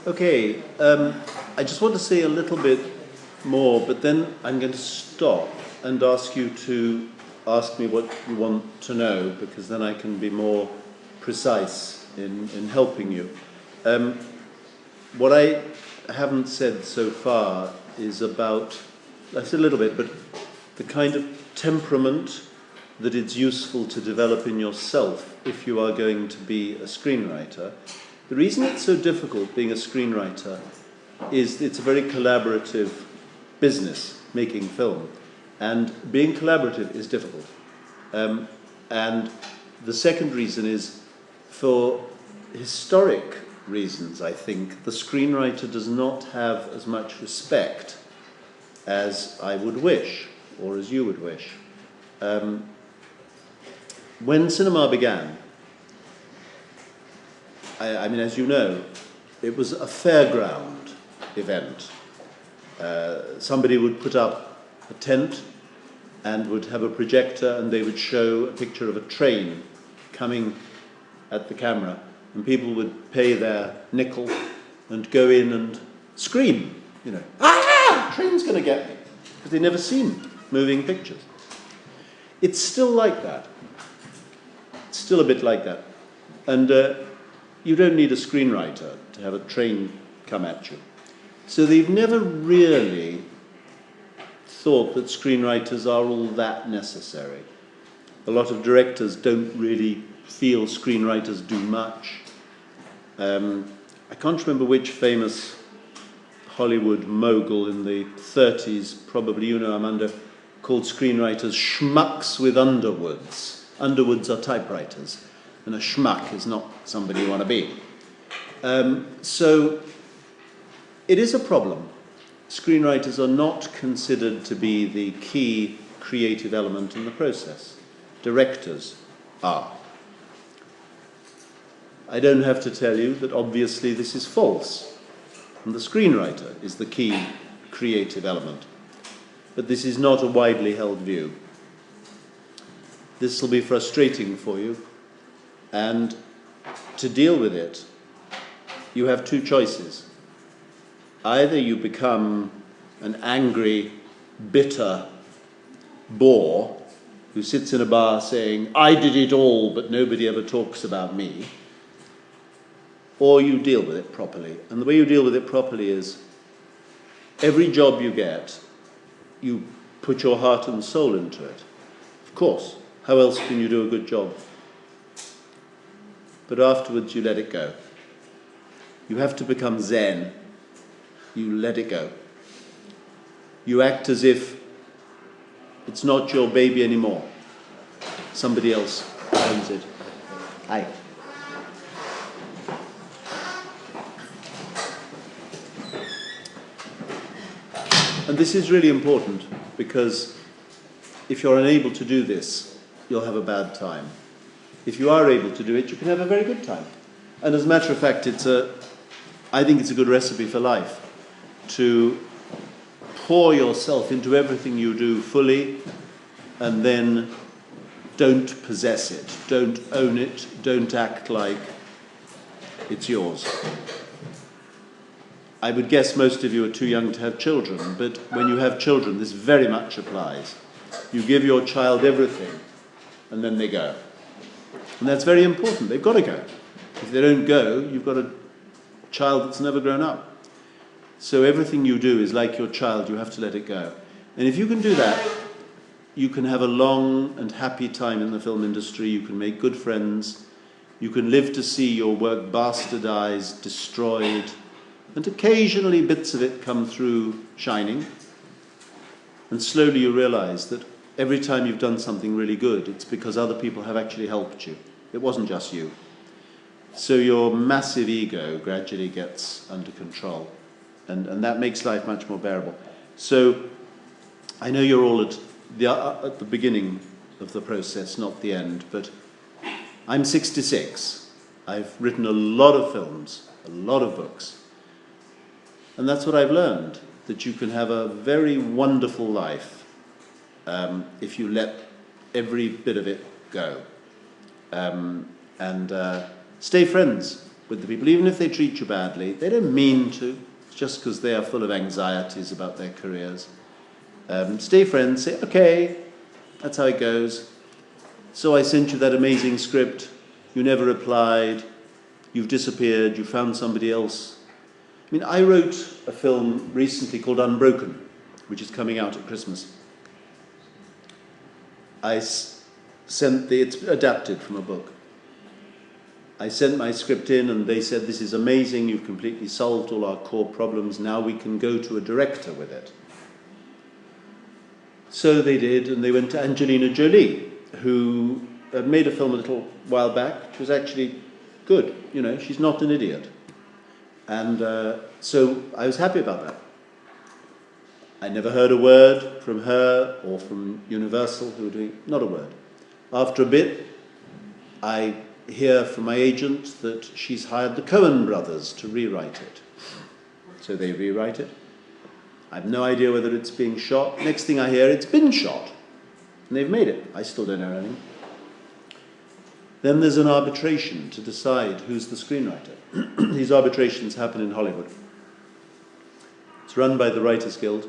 Okay, I just want to say a little bit more, but then I'm going to stop and ask you to ask me what you want to know, because then I can be more precise in helping you. What I haven't said so far is about, I said a little bit, but the kind of temperament that it's useful to develop in yourself if you are going to be a screenwriter. The reason it's so difficult being a screenwriter is it's a very collaborative business, making film. And being collaborative is difficult. And the second reason is, for historic reasons, I think, the screenwriter does not have as much respect as I would wish, or as you would wish. When cinema began, I mean, as you know, it was a fairground event. Somebody would put up a tent and would have a projector, and they would show a picture of a train coming at the camera, and people would pay their nickel and go in and scream, you know, "Ah, train's going to get me," because they'd never seen moving pictures. It's still like that. It's still a bit like that. And you don't need a screenwriter to have a train come at you. So they've never really thought that screenwriters are all that necessary. A lot of directors don't really feel screenwriters do much. I can't remember which famous Hollywood mogul in the 30s, probably you know Amanda, called screenwriters schmucks with underwoods. Underwoods are typewriters, and a schmuck is not somebody you want to be. So it is a problem. Screenwriters are not considered to be the key creative element in the process. Directors are. I don't have to tell you that obviously this is false, and the screenwriter is the key creative element. But this is not a widely held view. This will be frustrating for you, and to deal with it, you have two choices. Either you become an angry, bitter bore who sits in a bar saying, "I did it all, but nobody ever talks about me," or you deal with it properly. And the way you deal with it properly is, every job you get, you put your heart and soul into it. Of course, how else can you do a good job? But afterwards you let it go. You have to become Zen. You let it go. You act as if it's not your baby anymore. Somebody else owns it. Hi. And this is really important, because if you're unable to do this, you'll have a bad time. If you are able to do it, you can have a very good time. And as a matter of fact, I think it's a good recipe for life, to pour yourself into everything you do fully, and then don't possess it, don't own it, don't act like it's yours. I would guess most of you are too young to have children, but when you have children, this very much applies. You give your child everything, and then they go. And that's very important. They've got to go. If they don't go, you've got a child that's never grown up. So everything you do is like your child. You have to let it go. And if you can do that, you can have a long and happy time in the film industry. You can make good friends. You can live to see your work bastardized, destroyed, and occasionally bits of it come through shining. And slowly you realize that every time you've done something really good, it's because other people have actually helped you. It wasn't just you. So your massive ego gradually gets under control. And that makes life much more bearable. So I know you're all at the beginning of the process, not the end, but I'm 66. I've written a lot of films, a lot of books. And that's what I've learned, that you can have a very wonderful life if you let every bit of it go. And stay friends with the people, even if they treat you badly. They don't mean to, just because they are full of anxieties about their careers. Stay friends, say, okay, that's how it goes. So I sent you that amazing script, you never replied, you've disappeared, you found somebody else. I mean, I wrote a film recently called Unbroken, which is coming out at Christmas. It's adapted from a book. I sent my script in and they said, this is amazing, you've completely solved all our core problems, now we can go to a director with it. So they did, and they went to Angelina Jolie, who had made a film a little while back, which was actually good, you know, she's not an idiot. And so I was happy about that. I never heard a word from her or from Universal, who were doing, not a word. After a bit, I hear from my agent that she's hired the Coen brothers to rewrite it. So they rewrite it. I have no idea whether it's being shot. Next thing I hear, it's been shot. And they've made it. I still don't know anything. Then there's an arbitration to decide who's the screenwriter. These arbitrations happen in Hollywood. It's run by the Writers Guild.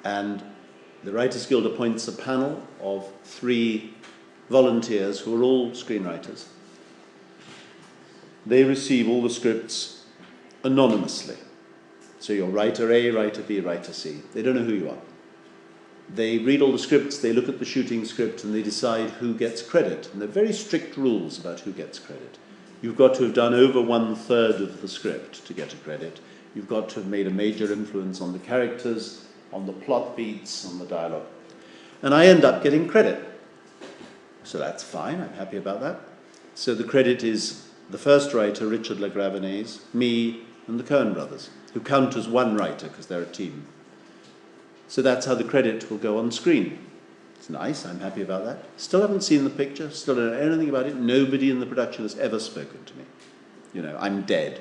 And the Writers Guild appoints a panel of 3 volunteers who are all screenwriters. They receive all the scripts anonymously. So you're writer A, writer B, writer C. They don't know who you are. They read all the scripts, they look at the shooting script, and they decide who gets credit. And there are very strict rules about who gets credit. You've got to have done over 1/3 of the script to get a credit. You've got to have made a major influence on the characters, on the plot beats, on the dialogue. And I end up getting credit. So that's fine, I'm happy about that. So the credit is the first writer, Richard LaGravenese, me, and the Coen brothers, who count as one writer because they're a team. So that's how the credit will go on screen. It's nice, I'm happy about that. Still haven't seen the picture, still don't know anything about it. Nobody in the production has ever spoken to me. You know, I'm dead.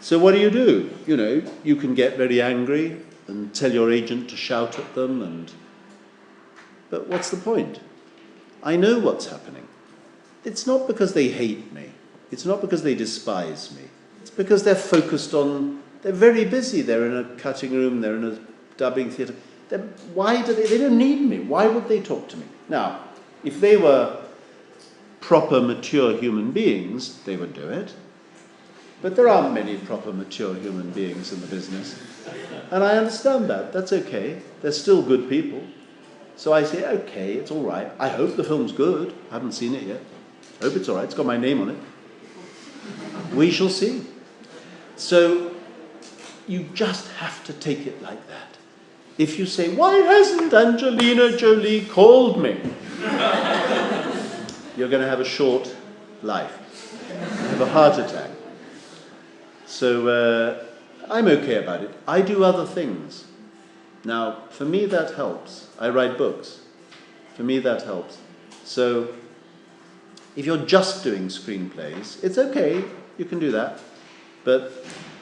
So what do? You know, you can get very angry and tell your agent to shout at them, but what's the point? I know what's happening. It's not because they hate me. It's not because they despise me. It's because they're focused on, they're very busy. They're in a cutting room, they're in a dubbing theatre. Why do they don't need me. Why would they talk to me? Now, if they were proper, mature human beings, they would do it. But there aren't many proper, mature human beings in the business. And I understand that. That's okay. They're still good people. So I say, okay, it's all right. I hope the film's good. I haven't seen it yet. I hope it's all right. It's got my name on it. We shall see. So you just have to take it like that. If you say, why hasn't Angelina Jolie called me? You're going to have a short life. You have a heart attack. So I'm okay about it. I do other things. Now, for me that helps. I write books. For me that helps. So if you're just doing screenplays, it's okay, you can do that. But,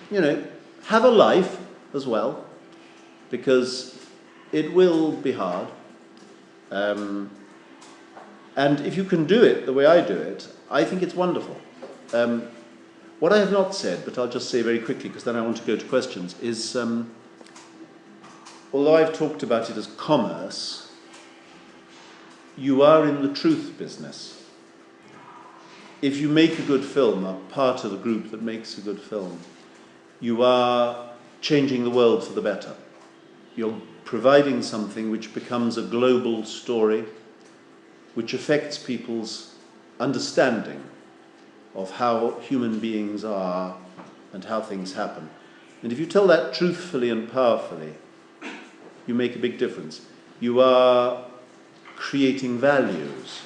you know, have a life as well, because it will be hard. And if you can do it the way I do it, I think it's wonderful. What I have not said, but I'll just say very quickly, because then I want to go to questions, is although I've talked about it as commerce, you are in the truth business. If you make a good film, are part of the group that makes a good film, you are changing the world for the better. You're providing something which becomes a global story, which affects people's understanding of how human beings are and how things happen. And if you tell that truthfully and powerfully, you make a big difference. You are creating values.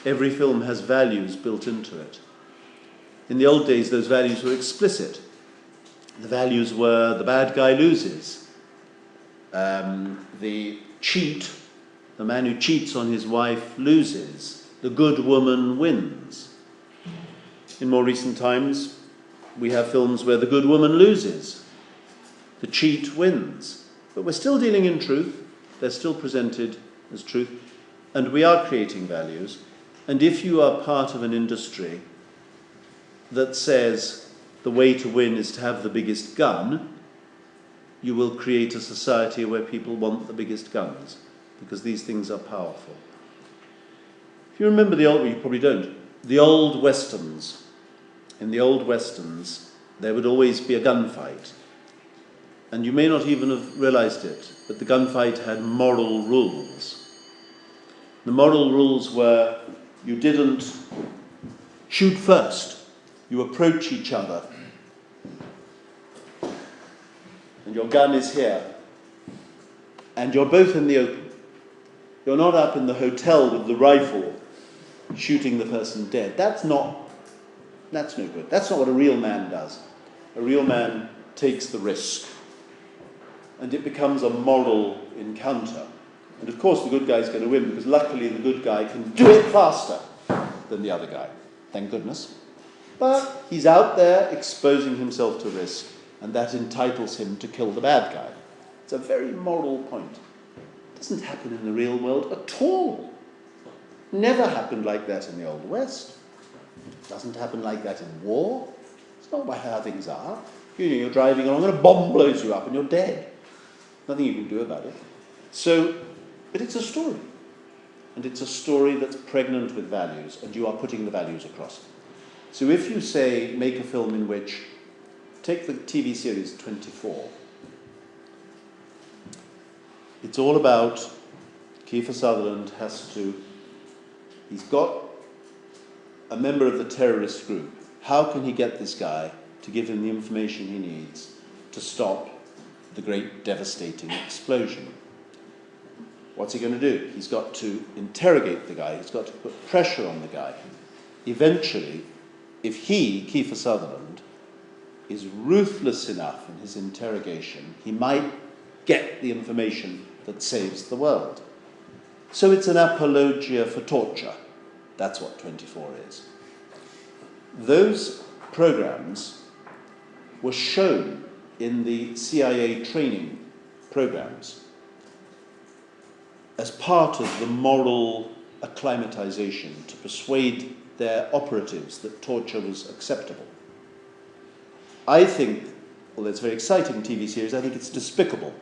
Every film has values built into it. In the old days, those values were explicit. The values were the bad guy loses. The cheat, the man who cheats on his wife loses. The good woman wins. In more recent times, we have films where the good woman loses. The cheat wins. But we're still dealing in truth. They're still presented as truth. And we are creating values. And if you are part of an industry that says the way to win is to have the biggest gun, you will create a society where people want the biggest guns, because these things are powerful. If you remember you probably don't, the old Westerns. In the old Westerns, there would always be a gunfight. And you may not even have realized it, but the gunfight had moral rules. The moral rules were you didn't shoot first. You approach each other. And your gun is here. And you're both in the open. You're not up in the hotel with the rifle shooting the person dead. That's no good. That's not what a real man does. A real man takes the risk. And it becomes a moral encounter. And of course the good guy's going to win, because luckily the good guy can do it faster than the other guy. Thank goodness. But he's out there exposing himself to risk, and that entitles him to kill the bad guy. It's a very moral point. It doesn't happen in the real world at all. Never happened like that in the Old West. It doesn't happen like that in war. It's not how things are. You're driving along and a bomb blows you up and you're dead. Nothing you can do about it. But it's a story. And it's a story that's pregnant with values, and you are putting the values across. So if you say, make a film in which, take the TV series 24. It's all about Kiefer Sutherland he's got a member of the terrorist group. How can he get this guy to give him the information he needs to stop the great devastating explosion? What's he going to do? He's got to interrogate the guy. He's got to put pressure on the guy. Eventually, if Kiefer Sutherland, is ruthless enough in his interrogation, he might get the information that saves the world. So it's an apologia for torture. That's what 24 is. Those programs were shown in the CIA training programs as part of the moral acclimatization to persuade their operatives that torture was acceptable. I think, although it's a very exciting TV series, I think it's despicable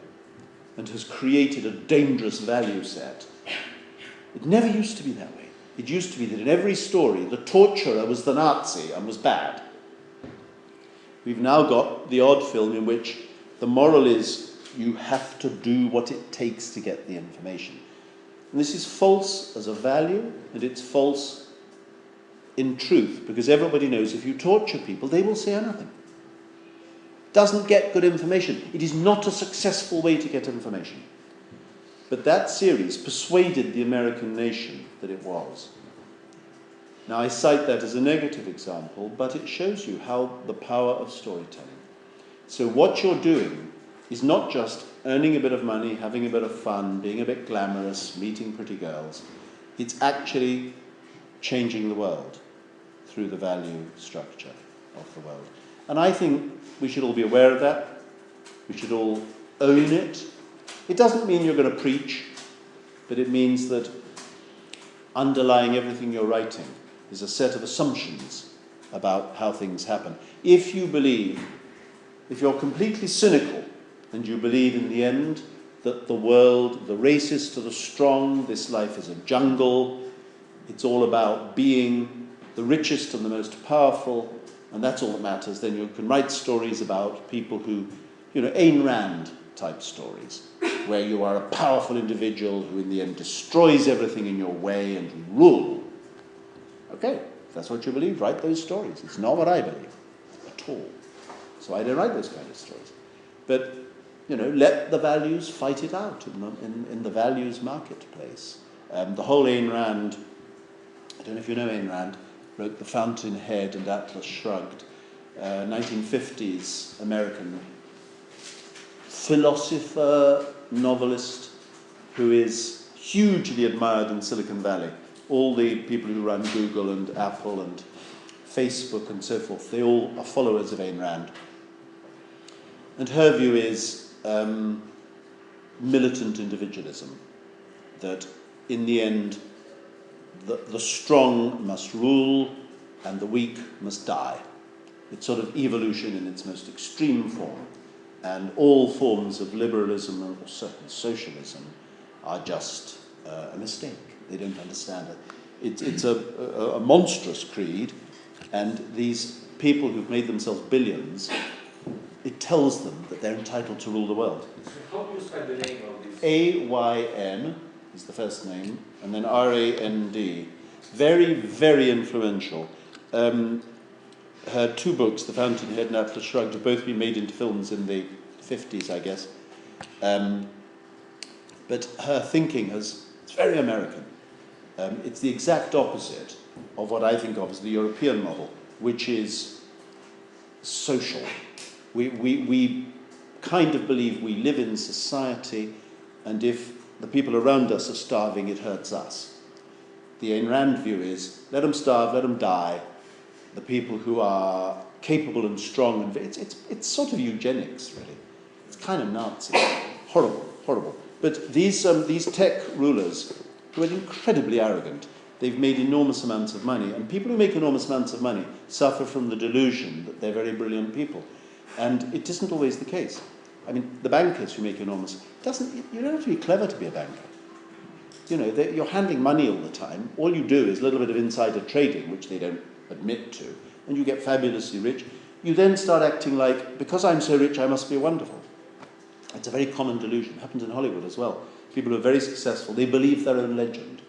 and has created a dangerous value set. It never used to be that way. It used to be that in every story, the torturer was the Nazi and was bad. We've now got the odd film in which the moral is you have to do what it takes to get the information. And this is false as a value, and it's false in truth, because everybody knows if you torture people, they will say anything. Doesn't get good information. It is not a successful way to get information. But that series persuaded the American nation that it was. Now I cite that as a negative example, but it shows you how the power of storytelling. So what you're doing is not just earning a bit of money, having a bit of fun, being a bit glamorous, meeting pretty girls. It's actually changing the world through the value structure of the world. And I think we should all be aware of that. We should all own it. It doesn't mean you're going to preach, but it means that underlying everything you're writing is a set of assumptions about how things happen. If you're completely cynical, and you believe in the end that the world, the races to the strong, this life is a jungle, it's all about being the richest and the most powerful, and that's all that matters, then you can write stories about people who, Ayn Rand type stories, where you are a powerful individual who in the end destroys everything in your way and you rule. Okay, if that's what you believe, write those stories. It's not what I believe at all. So I don't write those kind of stories. But let the values fight it out in the values marketplace. The whole Ayn Rand, I don't know if you know Ayn Rand, wrote The Fountainhead and Atlas Shrugged, 1950s American philosopher, novelist, who is hugely admired in Silicon Valley. All the people who run Google and Apple and Facebook and so forth, they all are followers of Ayn Rand. And her view is militant individualism, that in the end the strong must rule and the weak must die. It's sort of evolution in its most extreme form. And all forms of liberalism or certain socialism are just a mistake. They don't understand it. It's a monstrous creed, and these people who've made themselves billions, it tells them that they're entitled to rule the world. So how do you spell the name of this? A-Y-N is the first name, and then R-A-N-D. Very, very influential. Her two books, The Fountainhead and Atlas Shrugged, have both been made into films in the 50s, I guess. But her thinking it's very American. It's the exact opposite of what I think of as the European model, which is social. We kind of believe we live in society, and if the people around us are starving, it hurts us. The Ayn Rand view is, let them starve, let them die. The people who are capable and strong, and it's sort of eugenics, really. It's kind of Nazi. Horrible, horrible. But these tech rulers, who are incredibly arrogant, they've made enormous amounts of money, and people who make enormous amounts of money suffer from the delusion that they're very brilliant people. And it isn't always the case. I mean, the bankers who make enormous, you don't have to be clever to be a banker. You know, you're handling money all the time. All you do is a little bit of insider trading, which they don't admit to, and you get fabulously rich. You then start acting like, because I'm so rich, I must be wonderful. It's a very common delusion. It happens in Hollywood as well. People who are very successful, they believe their own legend.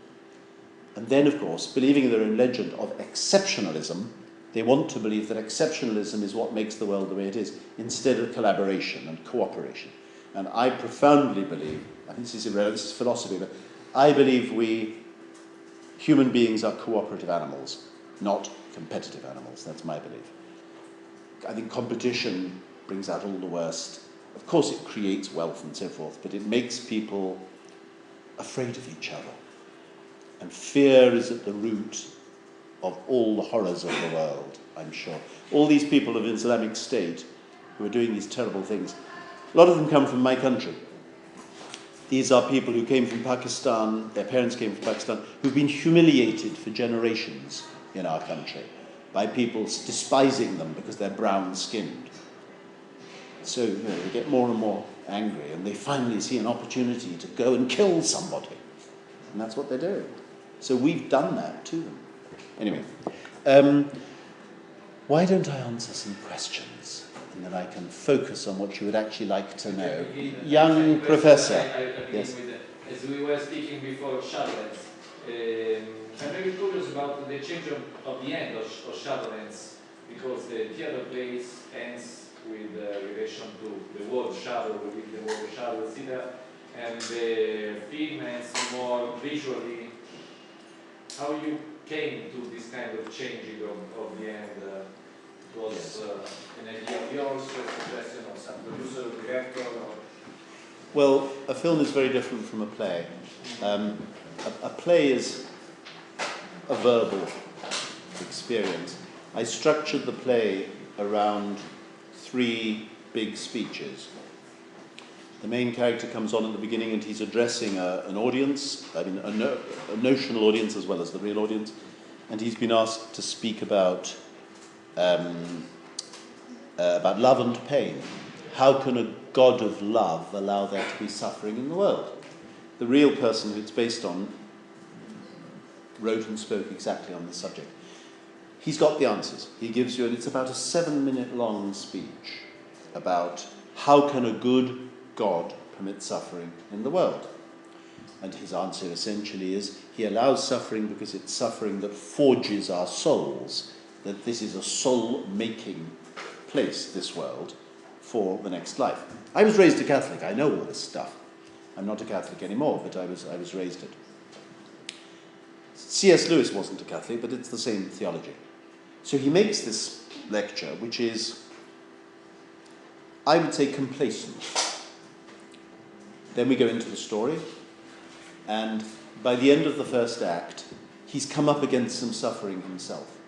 And then, of course, believing in their own legend of exceptionalism, they want to believe that exceptionalism is what makes the world the way it is, instead of collaboration and cooperation. And I profoundly believe, I think this is philosophy, but I believe human beings are cooperative animals, not competitive animals. That's my belief. I think competition brings out all the worst. Of course it creates wealth and so forth, but it makes people afraid of each other. And fear is at the root of all the horrors of the world, I'm sure. All these people of Islamic State who are doing these terrible things, a lot of them come from my country. These are people who came from Pakistan, their parents came from Pakistan, who've been humiliated for generations in our country by people despising them because they're brown-skinned. So, they get more and more angry, and they finally see an opportunity to go and kill somebody. And that's what they're doing. So we've done that to them. Anyway, why don't I answer some questions, and then I can focus on what you would actually like to know. Young professor. Yes. As we were speaking before, Shadowlands. I'm very curious about the change of the end of Shadowlands, because the theater plays ends with relation to the word shadow, with the word shadow, etc. And the film ends more visually. How you came to this kind of changing of the end? Was an idea of yours, a suggestion of some producer or director? Or? Well, a film is very different from a play. A play is a verbal experience. I structured the play around 3 big speeches. The main character comes on at the beginning and he's addressing an audience, I mean a notional audience as well as the real audience, and he's been asked to speak about love and pain. How can a God of love allow there to be suffering in the world? The real person who it's based on wrote and spoke exactly on this subject. He's got the answers. He gives you, and it's about a 7-minute long speech about how can a good God permit suffering in the world. And his answer essentially is, he allows suffering because it's suffering that forges our souls, that this is a soul-making place, this world, for the next life. I was raised a Catholic. I know all this stuff. I'm not a Catholic anymore, but I was raised it. C.S. Lewis wasn't a Catholic, but it's the same theology. So he makes this lecture, which is, I would say, complacent. Then we go into the story, and by the end of the first act, he's come up against some suffering himself.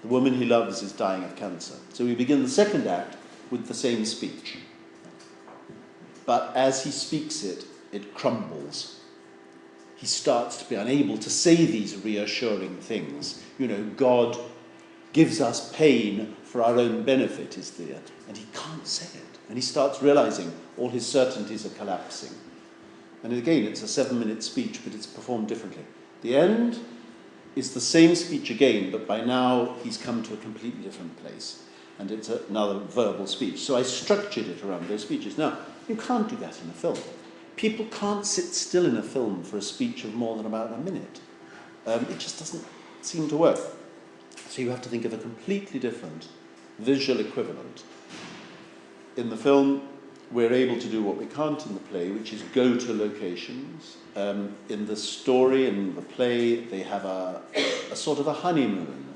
The woman he loves is dying of cancer. So we begin the second act with the same speech. But as he speaks it, it crumbles. He starts to be unable to say these reassuring things. God gives us pain for our own benefit is there, and he can't say it. And he starts realizing all his certainties are collapsing. And again, it's a 7-minute speech, but it's performed differently. The end is the same speech again, but by now he's come to a completely different place. And it's another verbal speech. So I structured it around those speeches. Now, you can't do that in a film. People can't sit still in a film for a speech of more than about a minute. It just doesn't seem to work. So you have to think of a completely different visual equivalent. In the film, we're able to do what we can't in the play, which is go to locations. In the story, in the play, they have a sort of a honeymoon.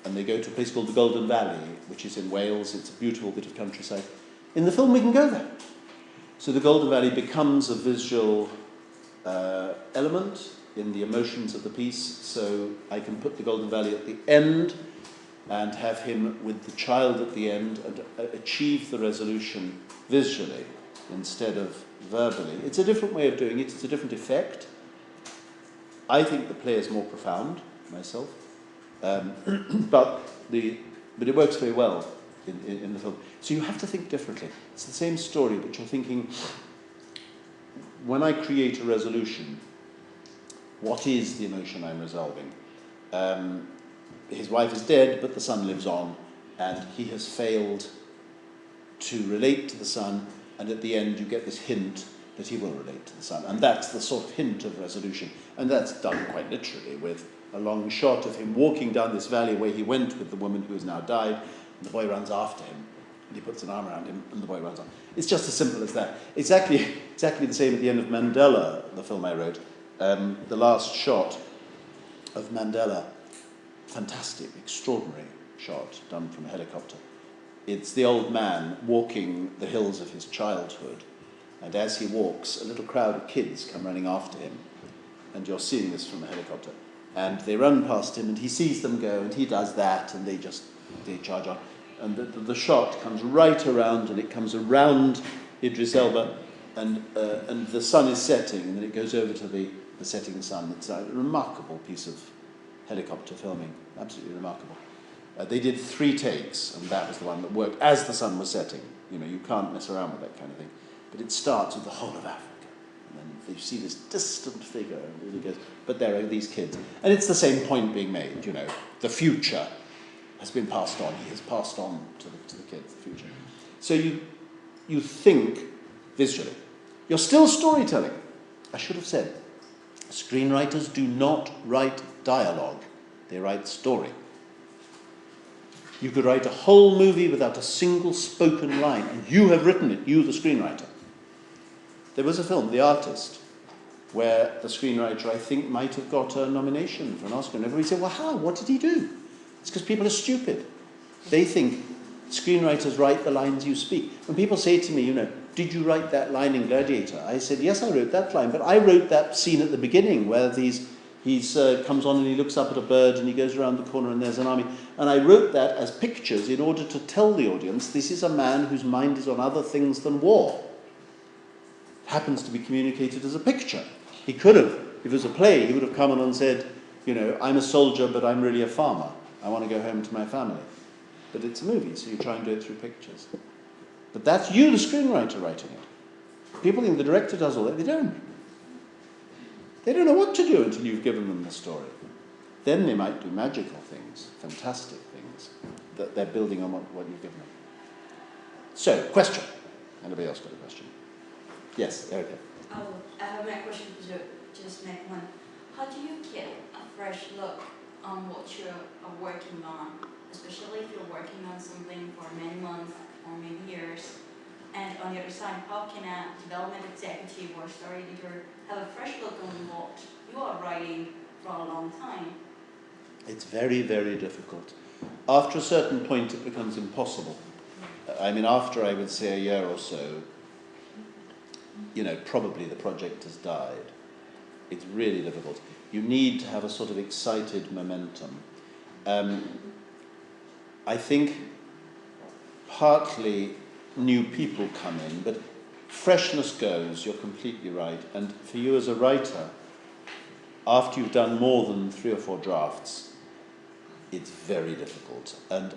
And they go to a place called the Golden Valley, which is in Wales. It's a beautiful bit of countryside. In the film, we can go there. So the Golden Valley becomes a visual element in the emotions of the piece. So I can put the Golden Valley at the end and have him with the child at the end and achieve the resolution visually instead of verbally. It's a different way of doing it. It's a different effect. I think the play is more profound, myself. But it works very well in the film. So you have to think differently. It's the same story, but you're thinking, when I create a resolution, what is the emotion I'm resolving? His wife is dead, but the son lives on, and he has failed to relate to the son, and at the end you get this hint that he will relate to the son. And that's the sort of hint of resolution. And that's done quite literally with a long shot of him walking down this valley where he went with the woman who has now died, and the boy runs after him, and he puts an arm around him, and the boy runs on. It's just as simple as that. Exactly the same at the end of Mandela, the film I wrote. The last shot of Mandela, fantastic, extraordinary shot done from a helicopter. It's the old man walking the hills of his childhood, and as he walks, a little crowd of kids come running after him, and you're seeing this from a helicopter. And they run past him, and he sees them go, and he does that, and they charge on. And the shot comes right around, and it comes around Idris Elba, and the sun is setting, and then it goes over to the setting sun. It's a remarkable piece of helicopter filming, absolutely remarkable. They did 3 takes, and that was the one that worked as the sun was setting. You know, you can't mess around with that kind of thing. But it starts with the whole of Africa. And then you see this distant figure, and it really goes, but there are these kids. And it's the same point being made, you know. The future has been passed on. He has passed on to the kids, the future. So you think visually. You're still storytelling. I should have said, screenwriters do not write dialogue. They write story. You could write a whole movie without a single spoken line, and you have written it, you the screenwriter. There was a film, The Artist, where the screenwriter, I think, might have got a nomination for an Oscar. And everybody said, well, how? What did he do? It's because people are stupid. They think screenwriters write the lines you speak. When people say to me, you know, did you write that line in Gladiator? I said, yes, I wrote that line, but I wrote that scene at the beginning where he comes on and he looks up at a bird and he goes around the corner and there's an army. And I wrote that as pictures in order to tell the audience this is a man whose mind is on other things than war. It happens to be communicated as a picture. He could have, if it was a play, he would have come on and said, you know, I'm a soldier, but I'm really a farmer. I want to go home to my family. But it's a movie, so you try and do it through pictures. But that's you, the screenwriter, writing it. People think the director does all that. They don't. They don't know what to do until you've given them the story. Then they might do magical things, fantastic things, that they're building on what you've given them. So, question. Anybody else got a question? Yes, Erica. My question is just make one. How do you get a fresh look on what you are working on, especially if you're working on something for many months or maybe years? And on the other side, how can a development executive or story editor have a fresh look on what you are writing for a long time? It's very, very difficult. After a certain point, it becomes impossible. I mean, after, I would say, a year or so, you know, probably the project has died. It's really difficult. You need to have a sort of excited momentum. I think partly new people come in, but freshness goes, you're completely right. And for you as a writer, after you've done more than 3 or 4 drafts, it's very difficult. And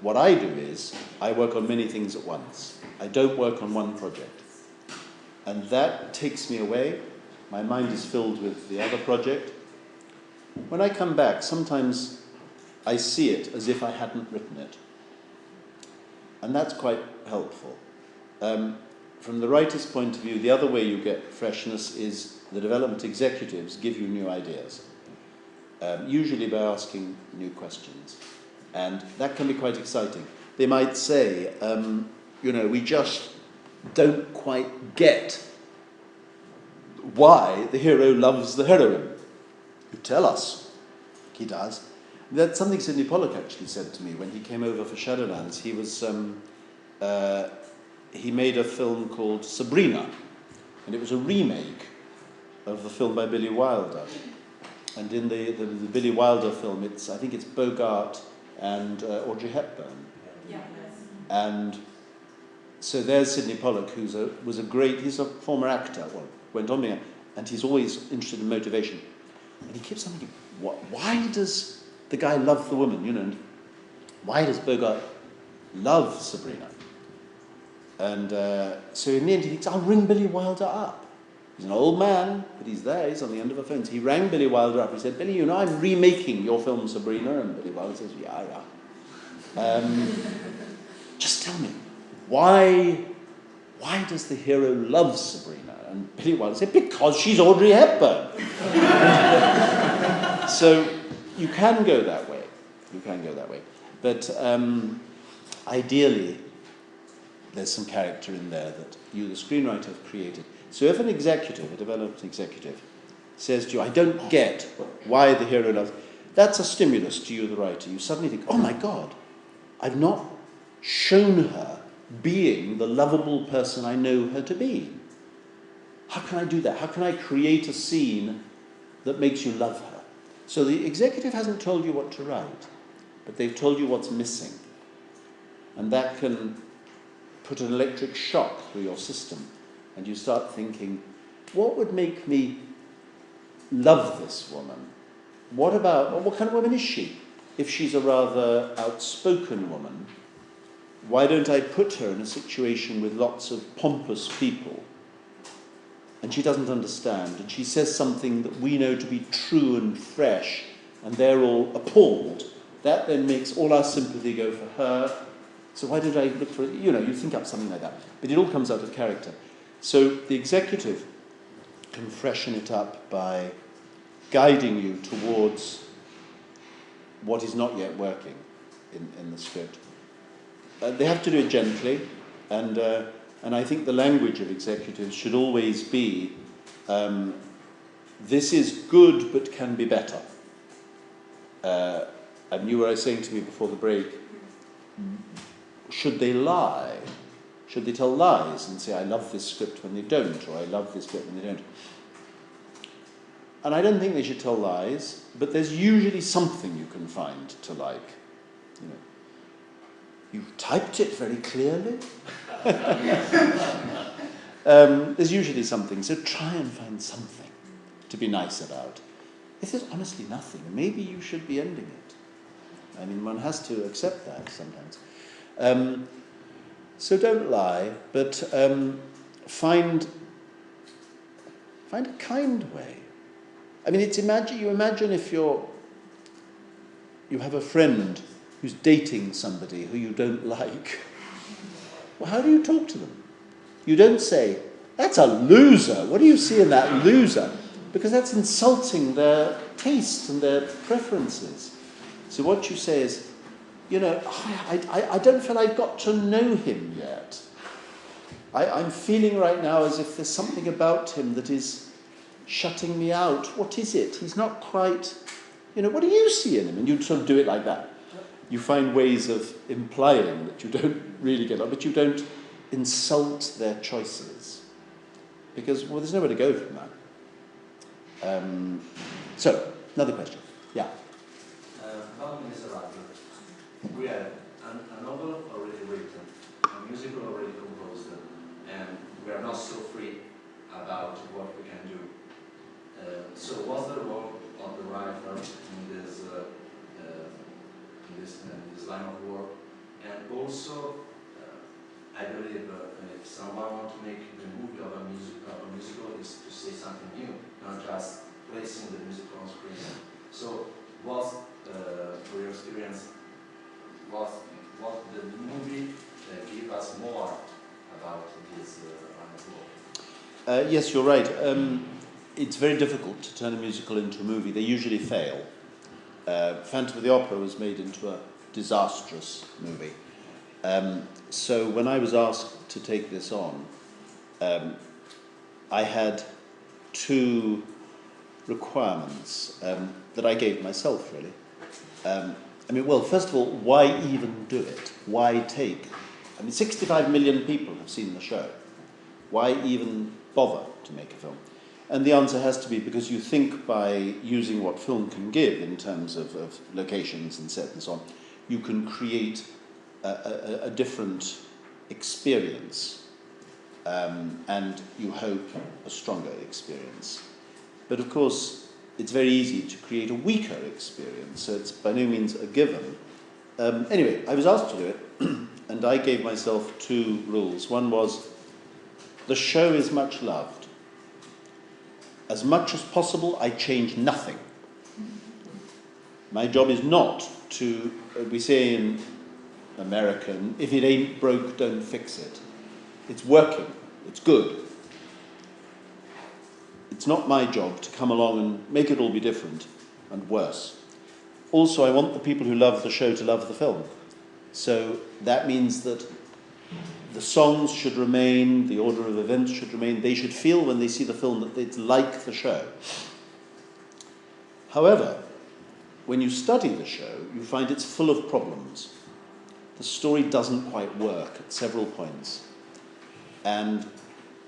what I do is, I work on many things at once. I don't work on one project. And that takes me away. My mind is filled with the other project. When I come back, sometimes I see it as if I hadn't written it. And that's quite helpful. From the writer's point of view, the other way you get freshness is the development executives give you new ideas, usually by asking new questions. And that can be quite exciting. They might say, we just don't quite get why the hero loves the heroine. You tell us. He does. That's something Sidney Pollack actually said to me when he came over for Shadowlands. He was he made a film called Sabrina, and it was a remake of the film by Billy Wilder. And in the Billy Wilder film, I think it's Bogart and Audrey Hepburn. Yeah. And so there's Sidney Pollack, he's a former actor, went on being, and he's always interested in motivation. And he keeps thinking, why does the guy love the woman, and why does Bogart love Sabrina? And so in the end he thinks, I'll ring Billy Wilder up. He's an old man, but he's there, he's on the end of a phone. So he rang Billy Wilder up, he said, Billy, I'm remaking your film Sabrina. And Billy Wilder says, yeah. Just tell me, why does the hero love Sabrina? And Billy Wilder said, because she's Audrey Hepburn. So you can go that way. But ideally, there's some character in there that you, the screenwriter, have created. So if an executive, a development executive, says to you, I don't get why the hero loves, that's a stimulus to you, the writer. You suddenly think, oh my God, I've not shown her being the lovable person I know her to be. How can I do that? How can I create a scene that makes you love her? So the executive hasn't told you what to write, but they've told you what's missing. And that can put an electric shock through your system. And you start thinking, what would make me love this woman? What kind of woman is she? If she's a rather outspoken woman, why don't I put her in a situation with lots of pompous people? And she doesn't understand, and she says something that we know to be true and fresh, and they're all appalled. That then makes all our sympathy go for her. So why did I look for, you think up something like that. But it all comes out of character. So the executive can freshen it up by guiding you towards what is not yet working in the script. They have to do it gently, and I think the language of executives should always be, this is good but can be better. And you were saying to me before the break, should they lie? Should they tell lies and say, I love this script when they don't, or I love this bit when they don't? And I don't think they should tell lies, but there's usually something you can find to like. You've typed it very clearly. There's usually something, so try and find something to be nice about. If there's honestly nothing, maybe you should be ending it. I mean, one has to accept that sometimes. So don't lie, but find a kind way. I mean, imagine if you have a friend who's dating somebody who you don't like. Well, how do you talk to them? You don't say, that's a loser. What do you see in that loser? Because that's insulting their taste and their preferences. So what you say is, I don't feel I've got to know him yet. I'm feeling right now as if there's something about him that is shutting me out. What is it? He's not quite, what do you see in him? And you sort of do it like that. You find ways of implying that you don't really get on, but you don't insult their choices. Because, there's nowhere to go from that. So, another question. Yeah. About Miserable, we have a novel already written, a musical already composed, and we are not so free about what we can do. So what's the role of the writer in this in this line of work. And also, I believe if someone wants to make the movie of a musical, is to say something new, not just placing the music on screen. So, what, for your experience, what the movie give us more about this line of work? Yes, you're right. It's very difficult to turn a musical into a movie. They usually fail. Phantom of the Opera was made into a disastrous movie. So when I was asked to take this on, I had two requirements that I gave myself, really. First of all, why even do it? Why take? 65 million people have seen the show. Why even bother to make a film? And the answer has to be because you think by using what film can give in terms of locations and set and so on, you can create a different experience and you hope a stronger experience. But of course, it's very easy to create a weaker experience, so it's by no means a given. Anyway, I was asked to do it, and I gave myself two rules. One was, the show is much loved. As much as possible, I change nothing. My job is not to, we say in American, if it ain't broke, don't fix it. It's working, it's good. It's not my job to come along and make it all be different and worse. Also, I want the people who love the show to love the film. So that means that the songs should remain, the order of events should remain. They should feel when they see the film that it's like the show. However, when you study the show, you find it's full of problems. The story doesn't quite work at several points. And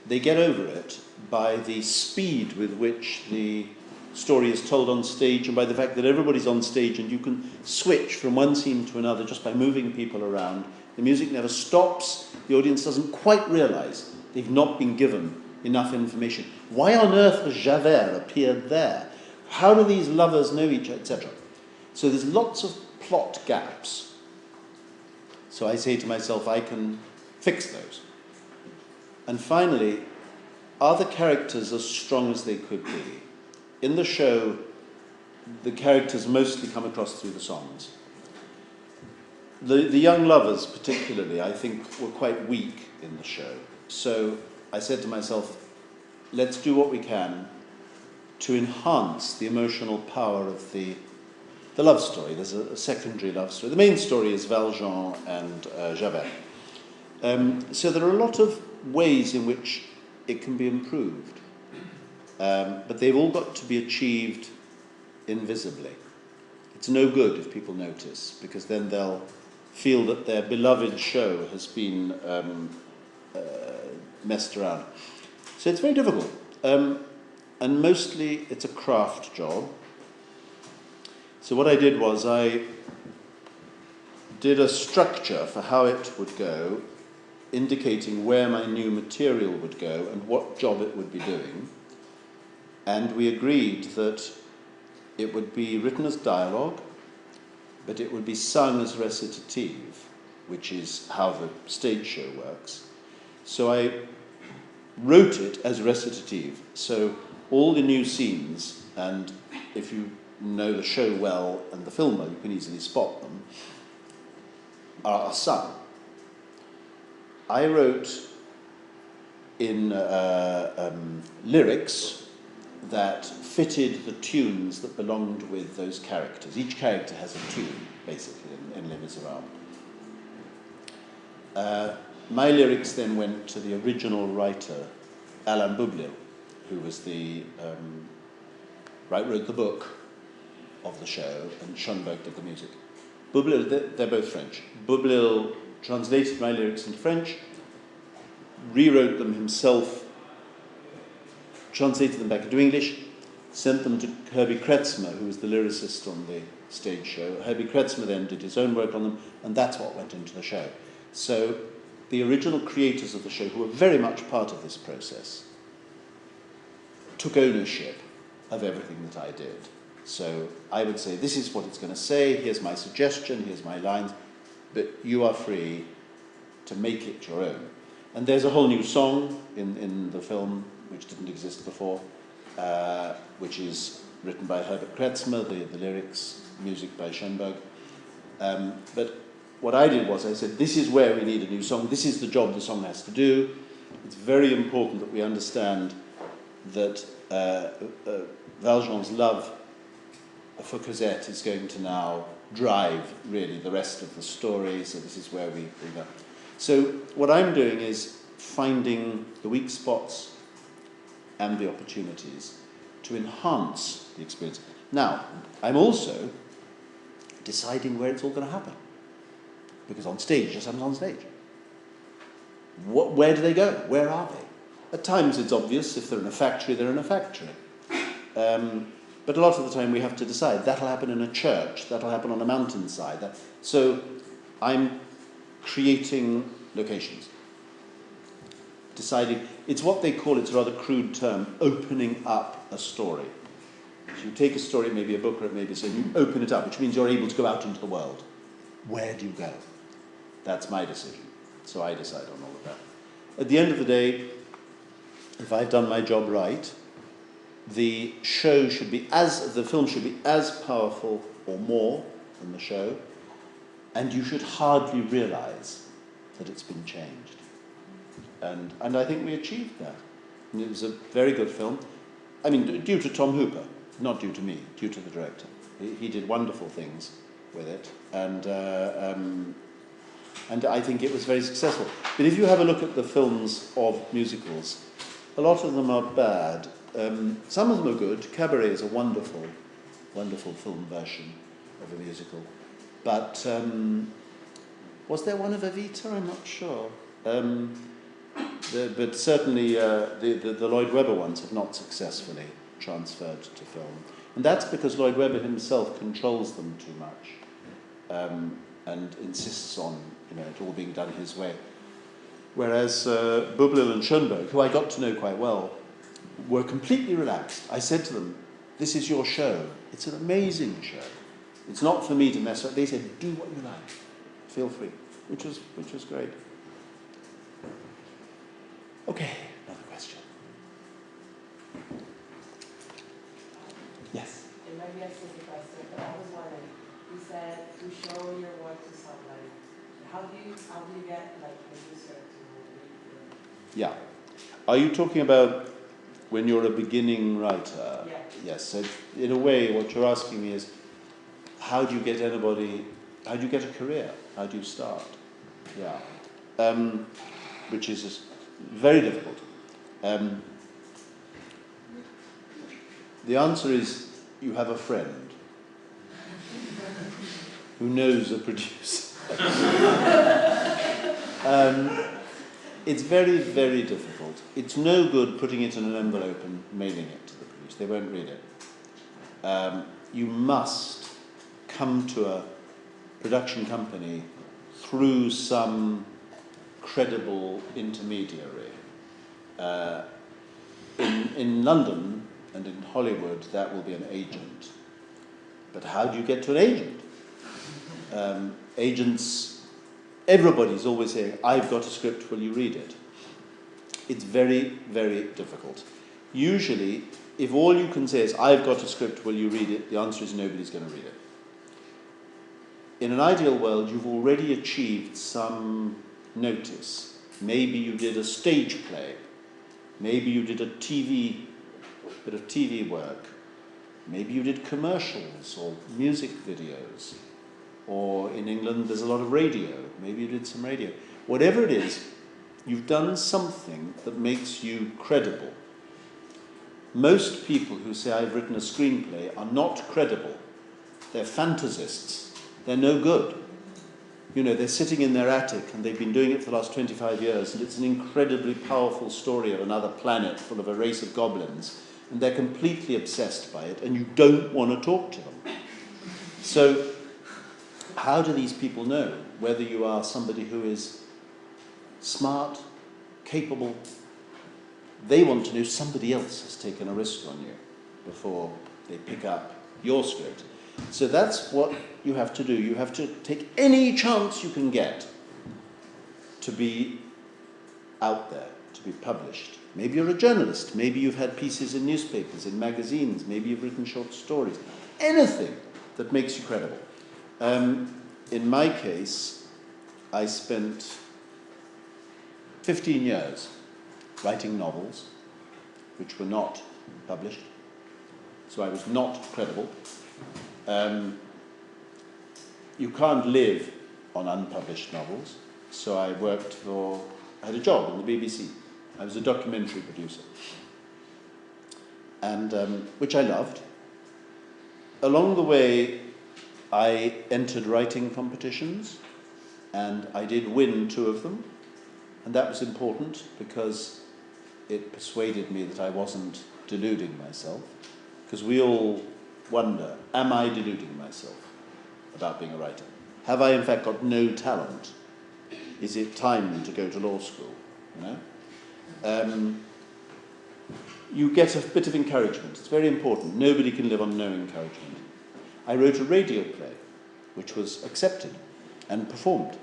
they get over it by the speed with which the story is told on stage and by the fact that everybody's on stage and you can switch from one scene to another just by moving people around. The music never stops. The audience doesn't quite realize they've not been given enough information. Why on earth has Javert appeared there? How do these lovers know each other, etc.? So there's lots of plot gaps. So I say to myself, I can fix those. And finally, are the characters as strong as they could be? In the show, the characters mostly come across through the songs. The young lovers, particularly, I think, were quite weak in the show. So I said to myself, let's do what we can to enhance the emotional power of the love story. There's a secondary love story. The main story is Valjean and Javert. So there are a lot of ways in which it can be improved. But they've all got to be achieved invisibly. It's no good if people notice, because then they'll feel that their beloved show has been messed around. So it's very difficult. And mostly it's a craft job. So what I did was I did a structure for how it would go, indicating where my new material would go and what job it would be doing. And we agreed that it would be written as dialogue, but it would be sung as recitative, which is how the stage show works. So I wrote it as recitative. So all the new scenes, and if you know the show well and the film well, you can easily spot them, are sung. I wrote in lyrics that fitted the tunes that belonged with those characters. Each character has a tune, basically, in Les Miserables. My lyrics then went to the original writer, Alain Boublil, who was wrote the book of the show, and Schoenberg did the music. Boublil, they're both French. Boublil translated my lyrics into French, rewrote them himself, translated them back into English, sent them to Herbie Kretzmer, who was the lyricist on the stage show. Herbie Kretzmer then did his own work on them, and that's what went into the show. So the original creators of the show, who were very much part of this process, took ownership of everything that I did. So I would say, this is what it's going to say, here's my suggestion, here's my lines, but you are free to make it your own. And there's a whole new song in the film, which didn't exist before, which is written by Herbert Kretzmer, the lyrics, music by Schoenberg. But what I did was I said, this is where we need a new song, this is the job the song has to do. It's very important that we understand that Valjean's love for Cosette is going to now drive, really, the rest of the story, so this is where we go. So what I'm doing is finding the weak spots and the opportunities to enhance the experience. Now, I'm also deciding where it's all going to happen. Because on stage, it just happens on stage. Where do they go? Where are they? At times it's obvious, if they're in a factory, they're in a factory. But a lot of the time we have to decide, that'll happen in a church, that'll happen on a mountainside. So I'm creating locations. Deciding, it's what they call, it's a rather crude term, opening up a story. So you take a story, maybe a book or it may be so, you open it up, which means you're able to go out into the world. Where do you go? That's my decision. So I decide on all of that. At the end of the day, if I've done my job right, the film should be as powerful or more than the show, and you should hardly realise that it's been changed. And I think we achieved that. And it was a very good film. I mean, due to Tom Hooper, not due to me, due to the director. He did wonderful things with it, and I think it was very successful. But if you have a look at the films of musicals, a lot of them are bad. Some of them are good. Cabaret is a wonderful, wonderful film version of a musical. But was there one of Evita? I'm not sure. But certainly the Lloyd Webber ones have not successfully transferred to film. And that's because Lloyd Webber himself controls them too much and insists on it all being done his way. Whereas Bublil and Schoenberg, who I got to know quite well, were completely relaxed. I said to them, this is your show. It's an amazing show. It's not for me to mess up. They said, do what you like. Feel free, which was great. Okay, another question. Yes? It might be a silly question, but I was wondering, you said to show your work to somebody. How do you get like a user to read Yeah. Are you talking about when you're a beginning writer? Yeah. Yes. So in a way, what you're asking me is, how do you get a career? How do you start? Yeah. Which is very difficult. The answer is, you have a friend who knows a producer. It's very, very difficult. It's no good putting it in an envelope and mailing it to the producer. They won't read it. You must come to a production company through some credible intermediary. In London and in Hollywood, that will be an agent. But how do you get to an agent? Agents, everybody's always saying, I've got a script, will you read it? It's very, very difficult. Usually, if all you can say is, I've got a script, will you read it? The answer is nobody's going to read it. In an ideal world, you've already achieved some notice. Maybe you did a stage play. Maybe you did a bit of TV work. Maybe you did commercials or music videos. Or in England, there's a lot of radio. Maybe you did some radio. Whatever it is, you've done something that makes you credible. Most people who say, I've written a screenplay, are not credible. They're fantasists. They're no good. They're sitting in their attic and they've been doing it for the last 25 years and it's an incredibly powerful story of another planet full of a race of goblins and they're completely obsessed by it and you don't want to talk to them. So, how do these people know whether you are somebody who is smart, capable? They want to know somebody else has taken a risk on you before they pick up your script. So that's what you have to do. You have to take any chance you can get to be out there, to be published. Maybe you're a journalist. Maybe you've had pieces in newspapers, in magazines. Maybe you've written short stories. Anything that makes you credible. In my case, I spent 15 years writing novels, which were not published. So I was not credible. You can't live on unpublished novels. So I had a job in the BBC. I was a documentary producer, and which I loved. Along the way, I entered writing competitions, and I did win 2 of them, and that was important because it persuaded me that I wasn't deluding myself, because we all wonder, am I deluding myself about being a writer? Have I in fact got no talent? Is it time to go to law school? You know? You get a bit of encouragement. It's very important. Nobody can live on no encouragement. I wrote a radio play, which was accepted and performed.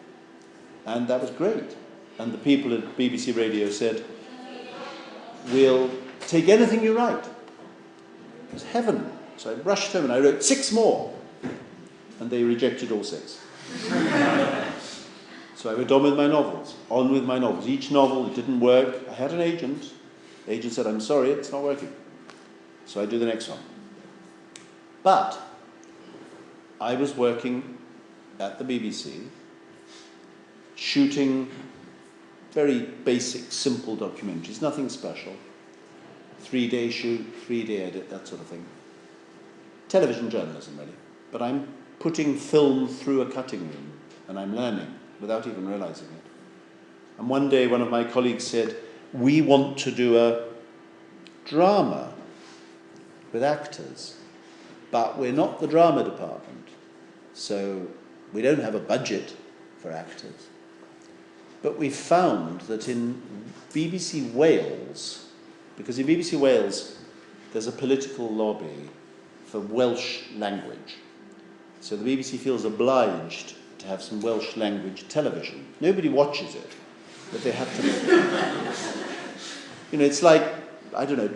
And that was great. And the people at BBC Radio said, we'll take anything you write. It was heaven. So I rushed home and I wrote 6 more. And they rejected all 6. So I went on with my novels. Each novel, it didn't work. I had an agent. The agent said, I'm sorry, it's not working. So I do the next one. But I was working at the BBC, shooting very basic, simple documentaries, nothing special. 3-day shoot, 3-day edit, that sort of thing. Television journalism, really. But I'm putting film through a cutting room, and I'm learning without even realizing it. And one day one of my colleagues said, we want to do a drama with actors, but we're not the drama department, so we don't have a budget for actors. But we found that in BBC Wales, because in BBC Wales there's a political lobby for Welsh language, so the BBC feels obliged to have some Welsh language television. Nobody watches it, but they have to. You know, it's like, I don't know,